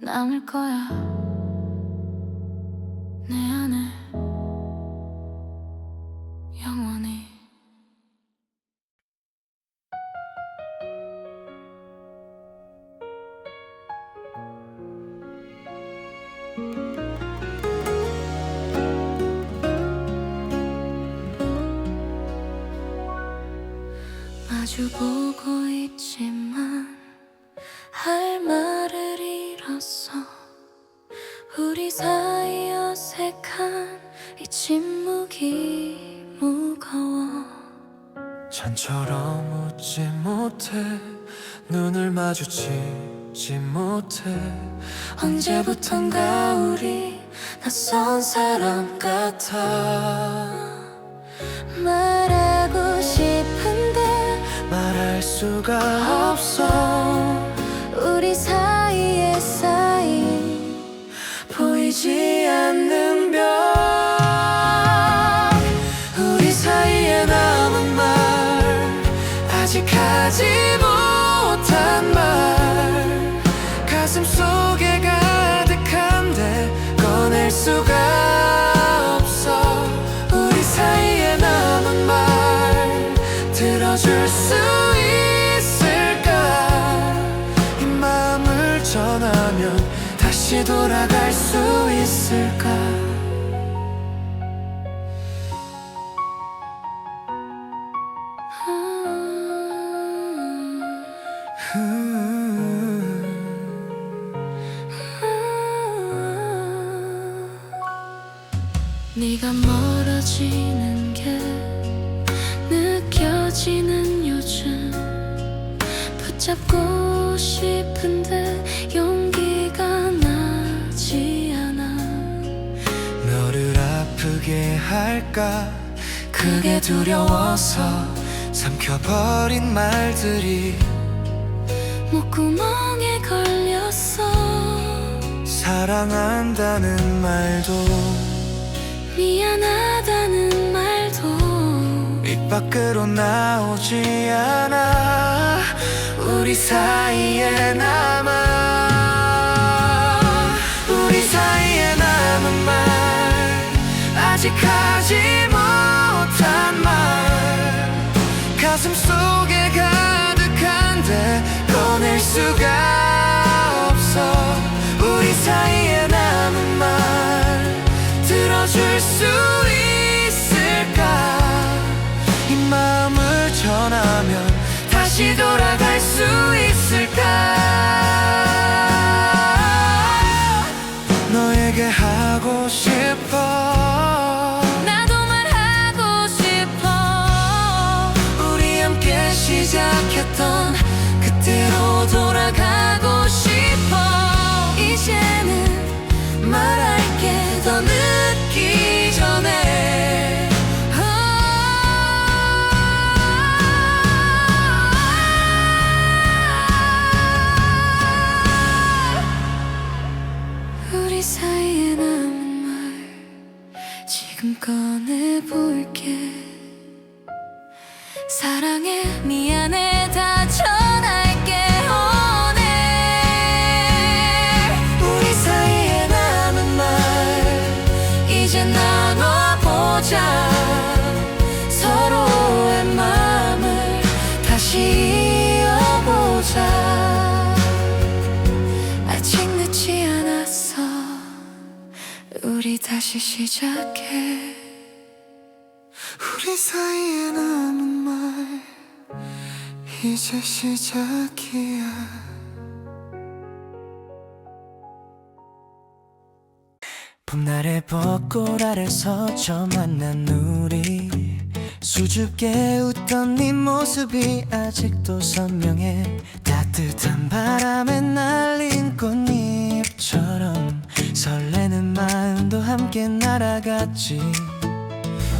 [SPEAKER 1] 남을 거야 내 안에 영원히 마주보고 있지만 할 말을 잃었어 우리 사이 어색한 이 침묵이 무거워
[SPEAKER 2] 전처럼 웃지 못해 눈을 마주치지 못해
[SPEAKER 1] 언제부턴가 우리 낯선 사람 같아 말하고 싶은데
[SPEAKER 2] 말할 수가 없어
[SPEAKER 1] 우리 사이에 쌓인
[SPEAKER 2] 보이지 않는 벽 우리 사이에 남은 말 아직 하지 못한 말 가슴 속에 가득한데 꺼낼 수가 없어 우리 사이에 남은 말 들어줄 수 있을까 이 마음을 전하면 다시 돌아갈 수 있을까
[SPEAKER 1] 네가 멀어지는 게 느껴지는 요즘 붙잡고 싶은데 용기가 나지 않아
[SPEAKER 2] 아프게 할까 그게 두려워서 삼켜버린 말들이
[SPEAKER 1] 목구멍에 걸렸어.
[SPEAKER 2] 사랑한다는 말도
[SPEAKER 1] 미안하다는 말도
[SPEAKER 2] 입 밖으로 나오지 않아. 우리 사이에 남아. 우리 사이에 남은 말 아직 하지 못한 말 가슴 속에 가득한데 꺼낼 수가 없어. 우리 사이에 남은 말 들어줄 수 있을까. 이 마음을 전하면 다시 돌아갈 수 있을까. 너에게 하고 싶어.
[SPEAKER 1] 나도 말하고 싶어.
[SPEAKER 2] 우리 함께 시작했던 그때로 돌아가고 싶어.
[SPEAKER 1] 이제는 말할게 더 늦기 전에. 우리 사이에 남은 말 지금 꺼내볼게. 사랑해 미안해 다 전할게 오늘.
[SPEAKER 2] 우리 사이에 남은 말 이제 나눠보자.
[SPEAKER 1] 서로의 마음을
[SPEAKER 2] 다시 이어보자.
[SPEAKER 1] 아직 늦지 않았어. 우리 다시 시작해.
[SPEAKER 2] 우리 사이에 남은 말 이제 시작이야. 봄날의 벚꽃 아래서 처음 만난 우리 수줍게 웃던 네 모습이 아직도 선명해. 따뜻한 바람에 날린 꽃잎처럼 설레는 마음도 함께 날아갔지.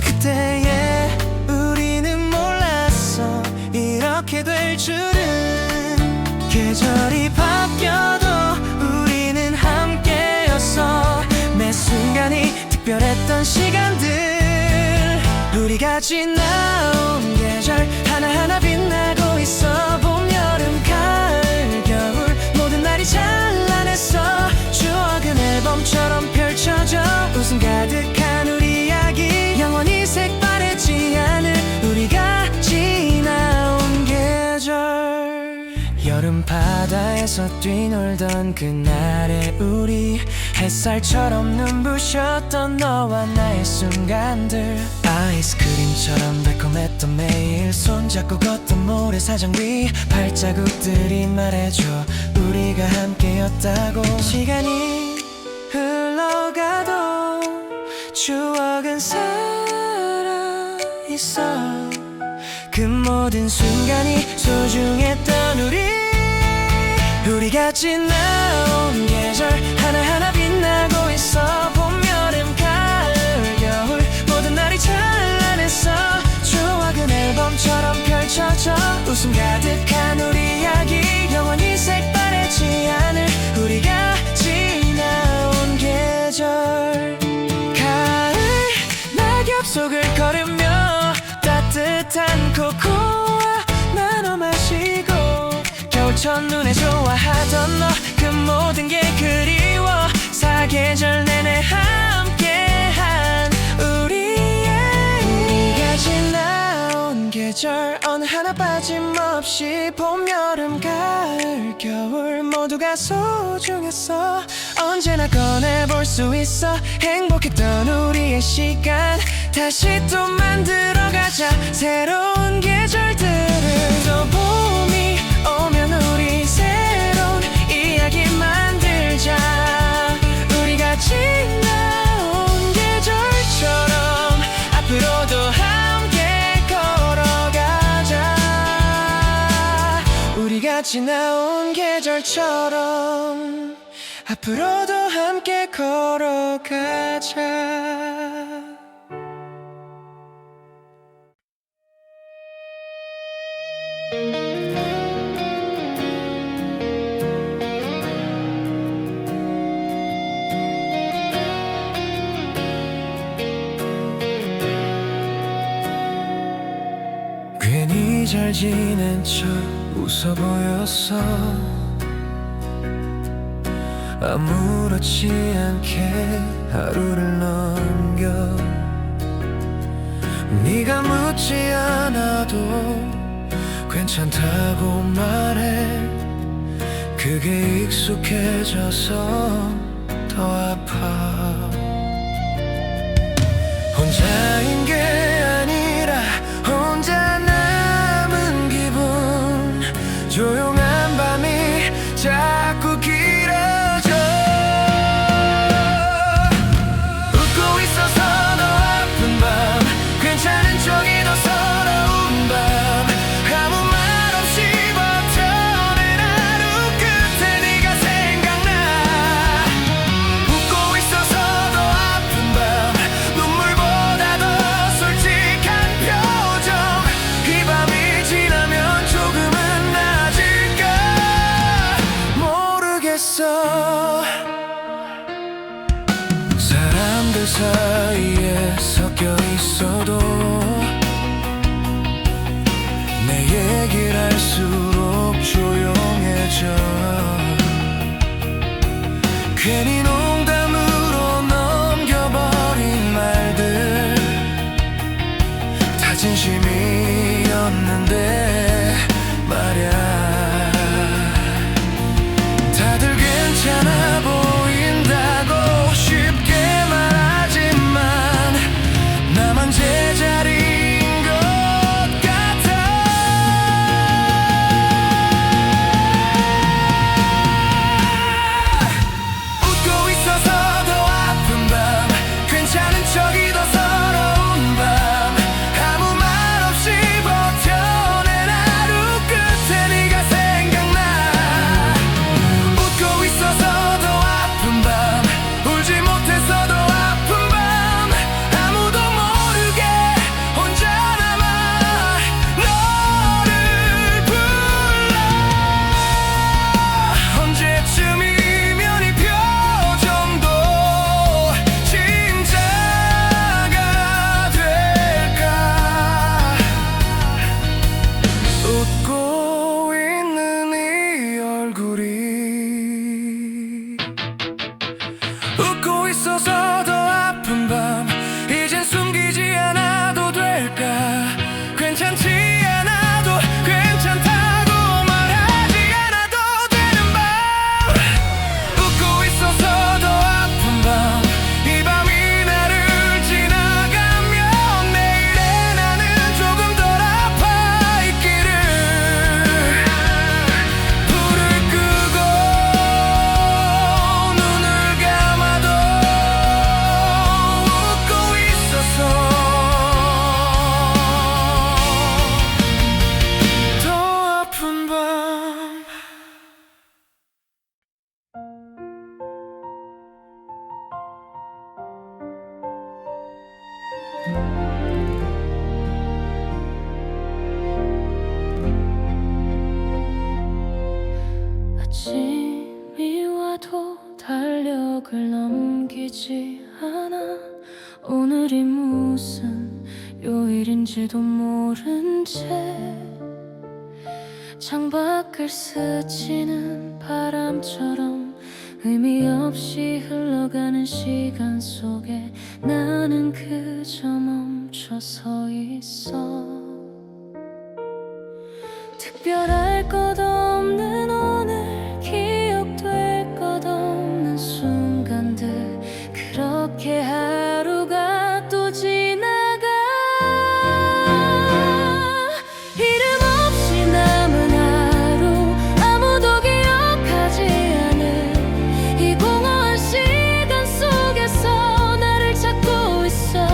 [SPEAKER 2] 그때의 우리는 몰랐어 이렇게 될 줄은. 계절이 바뀌어도 우리는 함께였어. 매 순간이 특별했던 시간들. 우리가 지나온 계절 하나하나 빛나고 있어. 봄, 여름, 가을, 겨울 모든 날이 찬란했어. 추억은 앨범처럼 펼쳐져. 웃음 가득한 우리 이야기 영원히 색바래지 않을 우리가 지나온 계절. 여름 바다에서 뛰놀던 그날의 우리 햇살처럼 눈부셨던 너와 나의 순간들. 아이스크림처럼 달콤했던 매일 손잡고 걷던 모래사장 위 발자국들이 말해줘 우리가 함께였다고. 시간이 흘러가도 추억은 살아있어. 그 모든 순간이 소중했던 우리가 지나온 계절 하나하나 빛나고 있어. 봄, 여름, 가을, 겨울 모든 날이 찬란했어. 추억은 앨범처럼 펼쳐져. 웃음 가득한 우리 이야기 영원히 색바래지 않을 우리가 지나온 계절. 가을 낙엽 속을 걸으며 따뜻한 코코아 나눠 마시고 겨울 첫눈에 좋아하던 너 그 모든 게 그리워. 사계절 내내 함께한 우리가 지나온 계절 어느 하나 빠짐없이 봄, 여름, 가을, 겨울 모두가 소중했어. 언제나 꺼내볼 수 있어. 행복했던 우리의 시간 다시 또 만들어가자. 새로운 계절들을. 또 봄이 오면 우리 새로운 이야기 만들자. 우리가 지나온 계절처럼 앞으로도 함께 걸어가자. 우리가 지나온 계절처럼 앞으로도 함께 걸어가자. 잘 지낸 척 웃어 보였어. 아무렇지 않게 하루를 넘겨. 네가 묻지 않아도 괜찮다고 말해. 그게 익숙해져서 더 아파. 혼자인 게 아니라 혼자 남은 기분. 조용한 밤이 자꾸 길어져. 웃고 있어서 더 아픈 밤, 괜찮은 척이 더 서러운 밤. 아무 말 없이 버텨낸 하루 끝에 네가 생각나. 웃고 있어서 더 아픈 밤, 눈물보다 더 솔직한 표정. 이 밤이 지나면 조금은 나아질까 모르겠어. 사람들 사이에 섞여 있어도 내 얘기를 할수록 조용해져. 괜히 농담으로 넘겨버린 말들 다 진심이었는데 말야. 다들 괜찮아 보인다고 쉽게 말하지만 나만 제자리인 것 같아. 웃고 있어서 더 아픈 밤, 괜찮은 척이 더 서러운 밤. 아무 말 없이 버텨낸 하루 끝에 네가 생각나. 웃고 있어서 더 아픈 밤, 울지 못해서 더 아픈 밤. 아무도 모르게 혼자 남아 너를 불러. 언제쯤이면 이 표정도 진짜가 될까. 웃고 있는 이 얼굴이 웃고 있어서 더 아픈 밤, 이젠 숨기지 않아도 될까. 괜찮지 않아도 괜찮다고 말하지 않아도 되는 밤. 웃고 있어서 더 아픈 밤, 이 밤이 나를 지나가면 내일의 나는 조금 덜 아파 있기를. 불을 끄고 눈을 감아도 웃고 있어서 더 아픈 밤.
[SPEAKER 1] 아침이 와도 달력을 넘기지 않아. 오늘이 무슨 요일인지도 모른 채 창밖을 스치는 바람처럼 의미 없이 흘러가는 시간 속에 나는 그저 멈춰 서 있어. 특별할 것 없는 오늘, 기억될 것 없는 순간들, 그렇게 하루가 또 지나가. 이름 없이 남은 하루, 아무도 기억하지 않은 이 공허한 시간 속에서 나를 찾고 있어.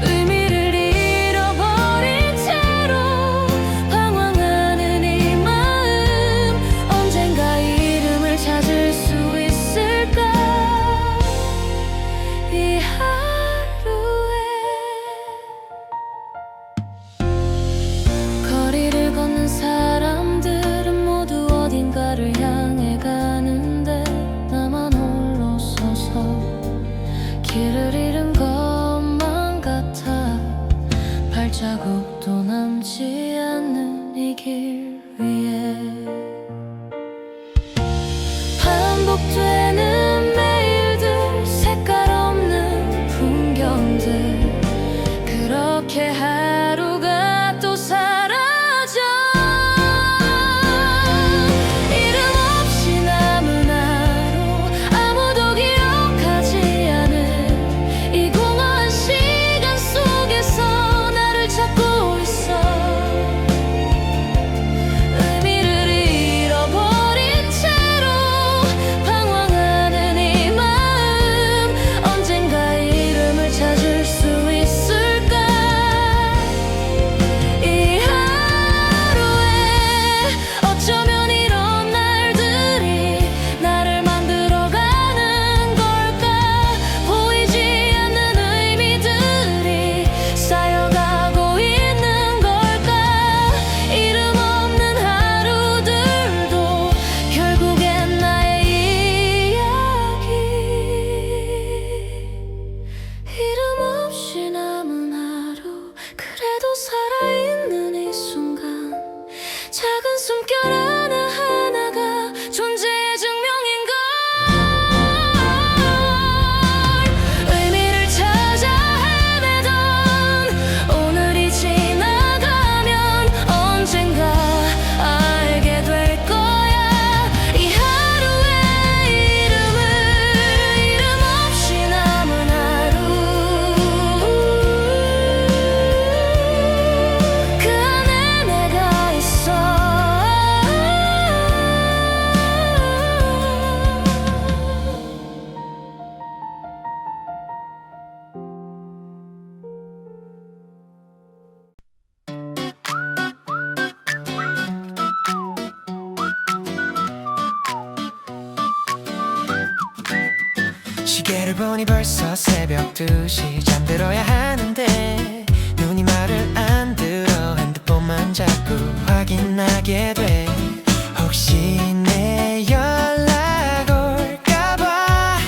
[SPEAKER 1] 의미를 잃어버린 채로 방황하는 이 마음, 언젠가 이름을 찾을 수 있을까.
[SPEAKER 2] 시계를 보니 벌써 새벽 2시 잠들어야 하는데 눈이 말을 안 들어 핸드폰만 자꾸 확인하게 돼 혹시 내 연락 올까봐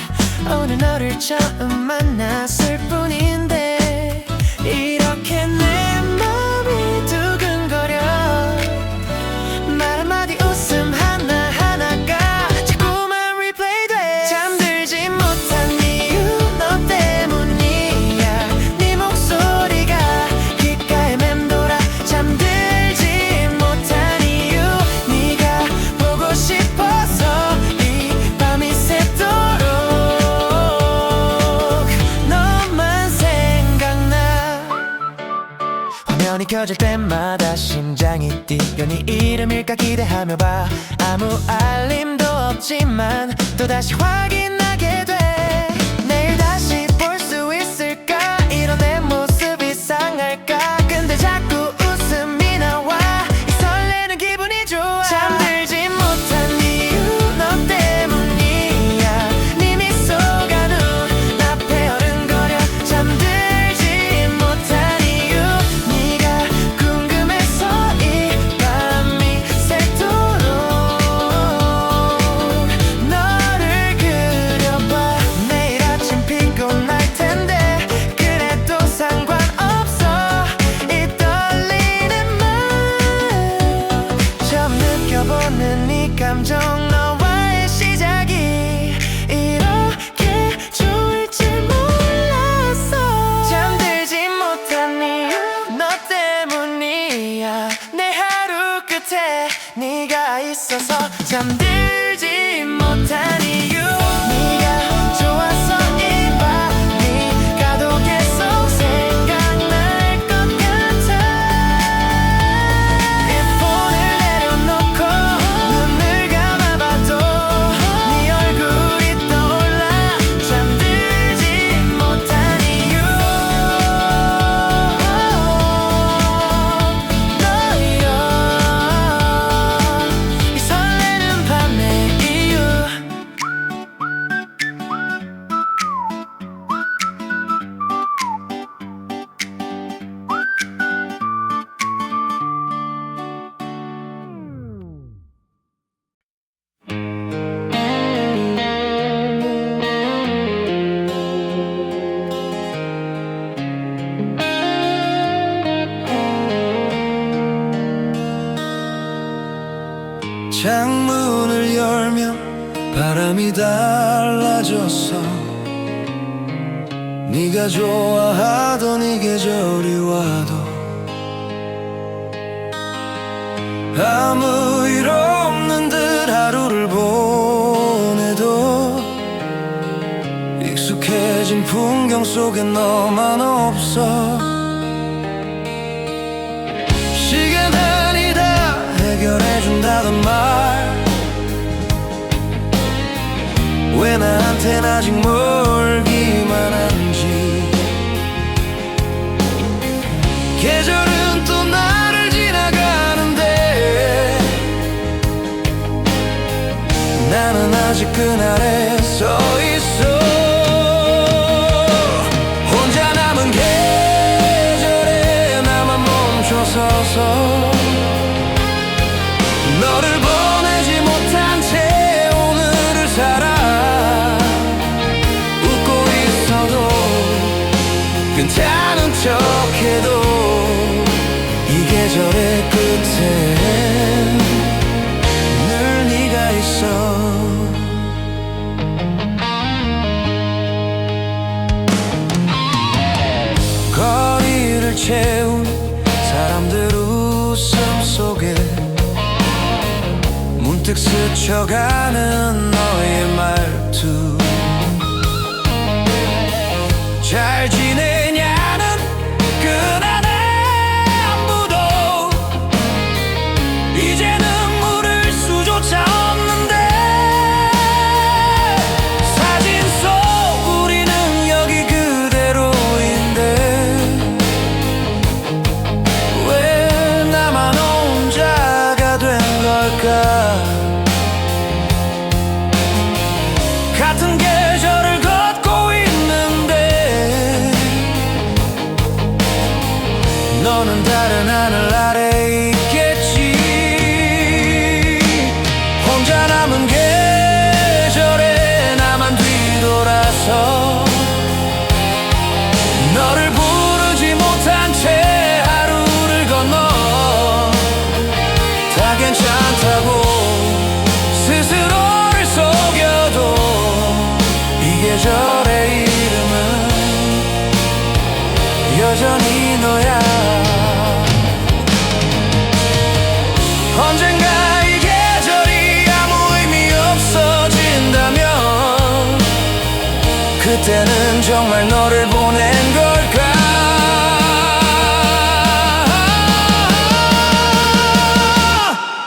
[SPEAKER 2] 오늘 너를 처음 만났을 뿐인데 이렇게 내 맘이 두근거려 말 한마디 웃음 하나하나가 자꾸만 리플레이 돼 잠들지 못한 이유 너 때문이야 네 목소리가 귓가에 맴돌아 잠들지 못한 이유 네가 보고 싶어서 이 밤이 새도록 너만 생각나 화면이 켜질 때마다 심장이 뛰어 네 이름일까 기대하며 봐 아무 알림도 없지만 또다시 확인하게 돼 내일 다시 볼 수 있을까 이런 내 모습 이상할까 근데 자꾸 웃음이 나와 이 설레는 기분이 좋아 잠들지 못한 이유 너 때문이야 네 미소가 눈앞에 어른거려 잠들지 못한 이유 네가 궁금해서 이 밤이 새도록 너를 그려봐 내일 아침 피곤할 텐데 그래도 상관없어 이 떨리는 맘 처음 느껴보는 이 감정 너와의 시작이 이렇게 좋을 줄 몰랐어 잠들지 못한 이유 너 때문이야 내 하루 끝에 네가 있어서 잠들지 못한 이유 네가 좋아서 이 밤이 가도 계속 생각날 것 같아 이 폰을 내려놓고 눈을 감아봐도 네 얼굴이 떠올라 잠들지 못한 이유 너여 이 설레는 밤의 이유
[SPEAKER 3] 창문을 열면 바람이 달라졌어 네가 좋아하던 이 계절이 와도 아무 일 없는 듯 하루를 보내도 익숙해진 풍경 속에 너만 없어 시간이 다 해결해준다던 말 왜 나한텐 아직 멀기만 한지 계절은 또 나를 지나가는데 나는 아직 그날에 서있어 혼자 남은 계절에 나만 멈춰서서 너를 보내지 못한 채 오늘을 살아 웃고 있어도 괜찮은 척해도 이 계절의 끝엔 늘 네가 있어 거리를 채운 사람들 웃음 속에 문득 스쳐가는 너의 말투 잘 지내냐는 그날의 안부도 이제는 물을 수조차 없는데 사진 속 우리는 여기 그대로인데 왜 나만 혼자가 된 걸까
[SPEAKER 2] 계절의 이름은 여전히 너야. 언젠가 이 계절이 아무 의미 없어진다면 그때는 정말 너를 보낸 걸까?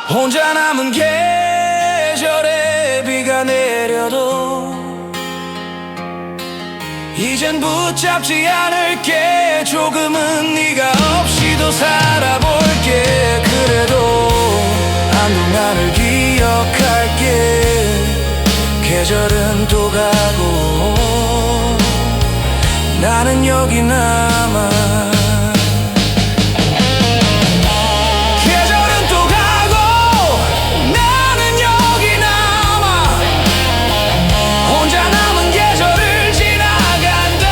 [SPEAKER 2] 혼자 남은 계절에 비가 내려도 이젠 붙잡지 않을게. 조금은 네가 없이도 살아볼게. 그래도 한동안을 기억할게. 계절은 또 가고 나는 여기 남아. 계절은 또 가고 나는 여기 남아. 혼자 남은 계절을 지나간다.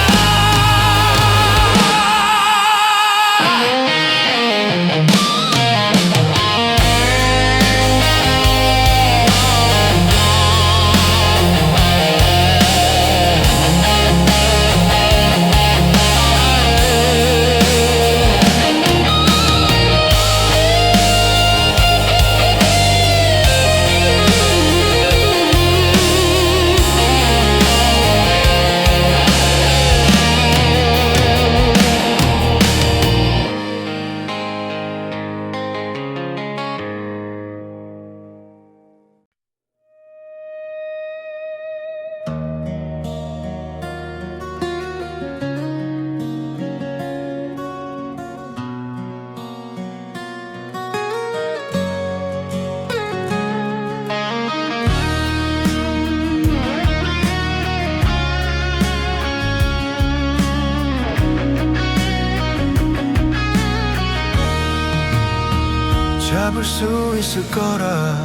[SPEAKER 2] 잡을 수 있을 거라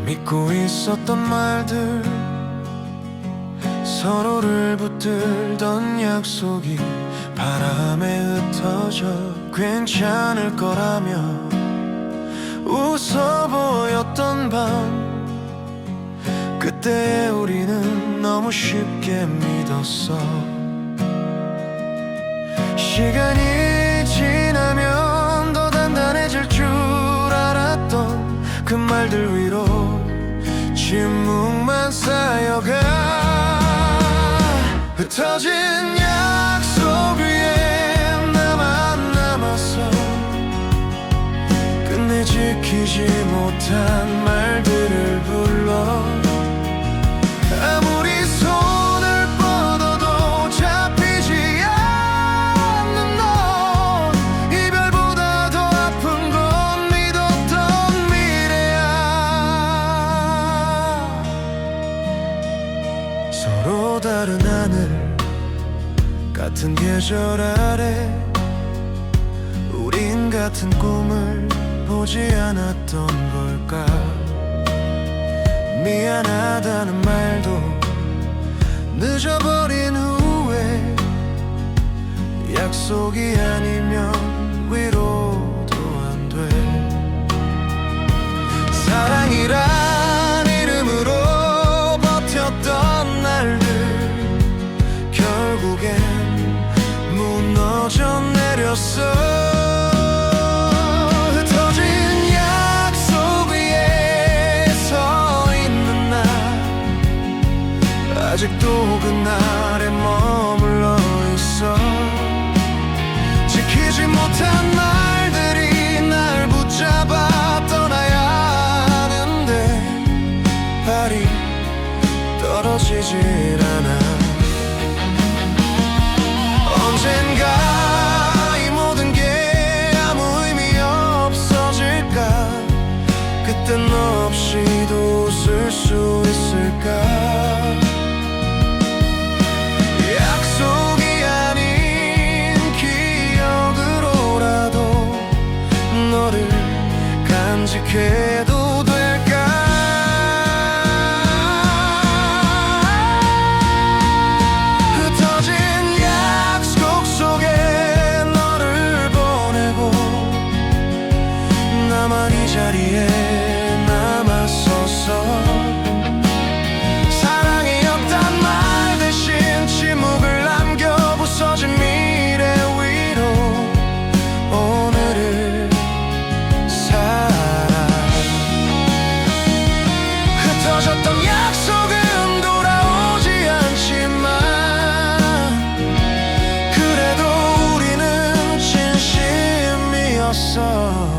[SPEAKER 2] 믿고 있었던 말들, 서로를 붙들던 약속이 바람에 흩어져 괜찮을 거라며 웃어 보였던 밤, 그때 우리는 너무 쉽게 믿었어. 시간이 지나면 더 단단해질 줄 알았던 그 말들 위로 침묵만 쌓여가. 흩어진 약속 위에 나만 남았어. 끝내 지키지 못한 말들을 불러. 아무리 손을 뻗어도 잡히지 않는 너, 이별보다 더 아픈 건 믿었던 미래야. 서로 다른 하늘, 같은 계절 아래 우린 같은 꿈을 보지 않았던 걸까? 미안하다는 말도 늦어버린 후에 약속이 아니면 위로도 안 돼. 사랑이란 이름으로 버텼던 날들 결국엔 무너져 내렸어. 아직도 그날에 머물러 있어. 지키지 못한 말들이 날 붙잡아 떠나야 하는데 발이 떨어지질 않아. 언젠가 이 모든 게 아무 의미 없어질까? 그땐 너 없이도 웃을 수 있을까? 간직해도 될까? 있어